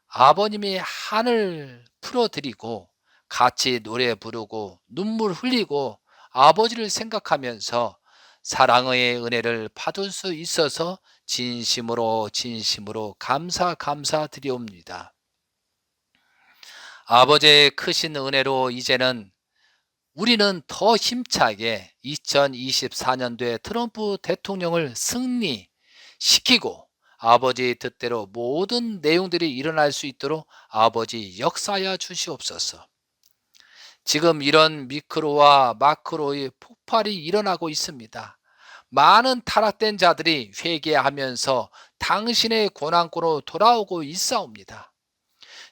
아버님의 한을 풀어드리고 같이 노래 부르고 눈물 흘리고 아버지를 생각하면서 사랑의 은혜를 받을 수 있어서 진심으로 감사드리옵니다. 아버지의 크신 은혜로 이제는 우리는 더 힘차게 2024년도에 트럼프 대통령을 승리시키고 아버지의 뜻대로 모든 내용들이 일어날 수 있도록 아버지 역사하여 주시옵소서. 지금 이런 미크로와 마크로의 폭발이 일어나고 있습니다. 많은 타락된 자들이 회개하면서 당신의 고난고로 돌아오고 있사옵니다.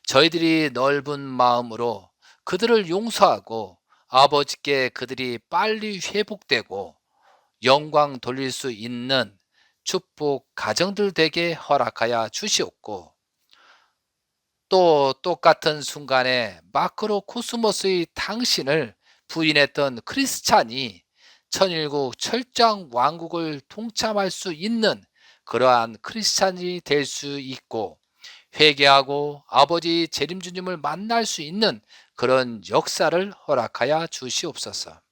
저희들이 넓은 마음으로 그들을 용서하고 아버지께 그들이 빨리 회복되고 영광 돌릴 수 있는 축복 가정들 되게 허락하여 주시옵고 또 똑같은 순간에 마크로 코스모스의 당신을 부인했던 크리스찬이 천일국 철장 왕국을 동참할 수 있는 그러한 크리스찬이 될 수 있고 회개하고 아버지 재림주님을 만날 수 있는 그런 역사를 허락하여 주시옵소서.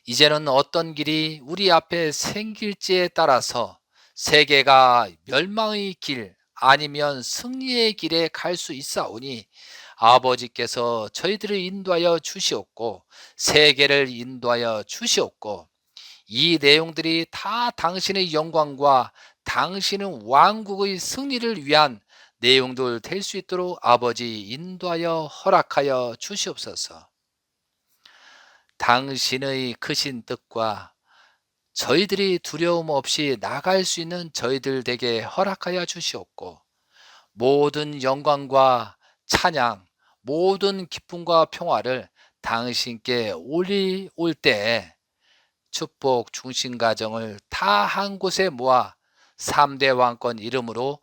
이제는 어떤 길이 우리 앞에 생길지에 따라서 세계가 멸망의 길 아니면 승리의 길에 갈 수 있사오니 아버지께서 저희들을 인도하여 주시옵고 세계를 인도하여 주시옵고 이 내용들이 다 당신의 영광과 당신은 왕국의 승리를 위한 내용들 될 수 있도록 아버지 인도하여 허락하여 주시옵소서. 당신의 크신 뜻과 저희들이 두려움 없이 나갈 수 있는 저희들 되게 허락하여 주시옵고, 모든 영광과 찬양, 모든 기쁨과 평화를 당신께 올 때 축복 중심 가정을 다 한 곳에 모아 3대 왕권 이름으로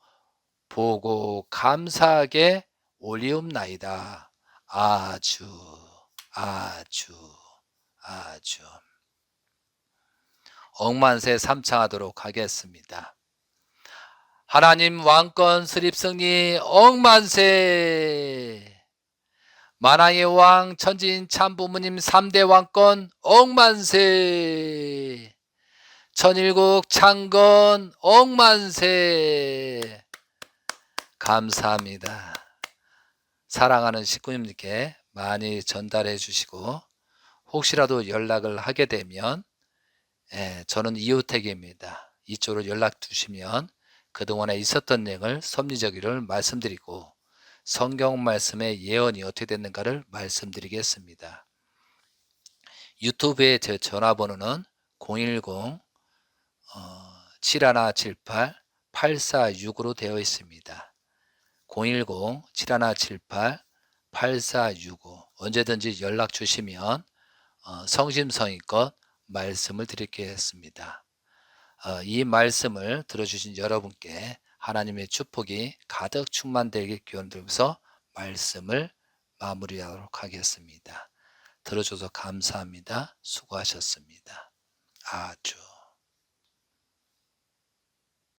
보고 감사하게 올리옵나이다. 아주 아주 아주. 억만세 삼창하도록 하겠습니다. 하나님 왕권 수립승리 억만세. 만왕의 왕 천지인 참부모님 3대 왕권 억만세. 천일국 창건 억만세. 감사합니다. 사랑하는 식구님들께 많이 전달해 주시고, 혹시라도 연락을 하게 되면 저는 이호택입니다. 이쪽으로 연락 주시면 그동안에 있었던 내용을 섭리적으로 말씀드리고 성경 말씀의 예언이 어떻게 됐는가를 말씀드리겠습니다. 유튜브에 제 전화번호는 010-7178-8465로 되어 있습니다. 010-7178-8465 언제든지 연락 주시면 성심성의껏 말씀을 드리겠습니다. 이 말씀을 들어주신 여러분께 하나님의 축복이 가득 충만되길 기원드리면서 말씀을 마무리하도록 하겠습니다. 들어줘서 감사합니다. 수고하셨습니다. 아주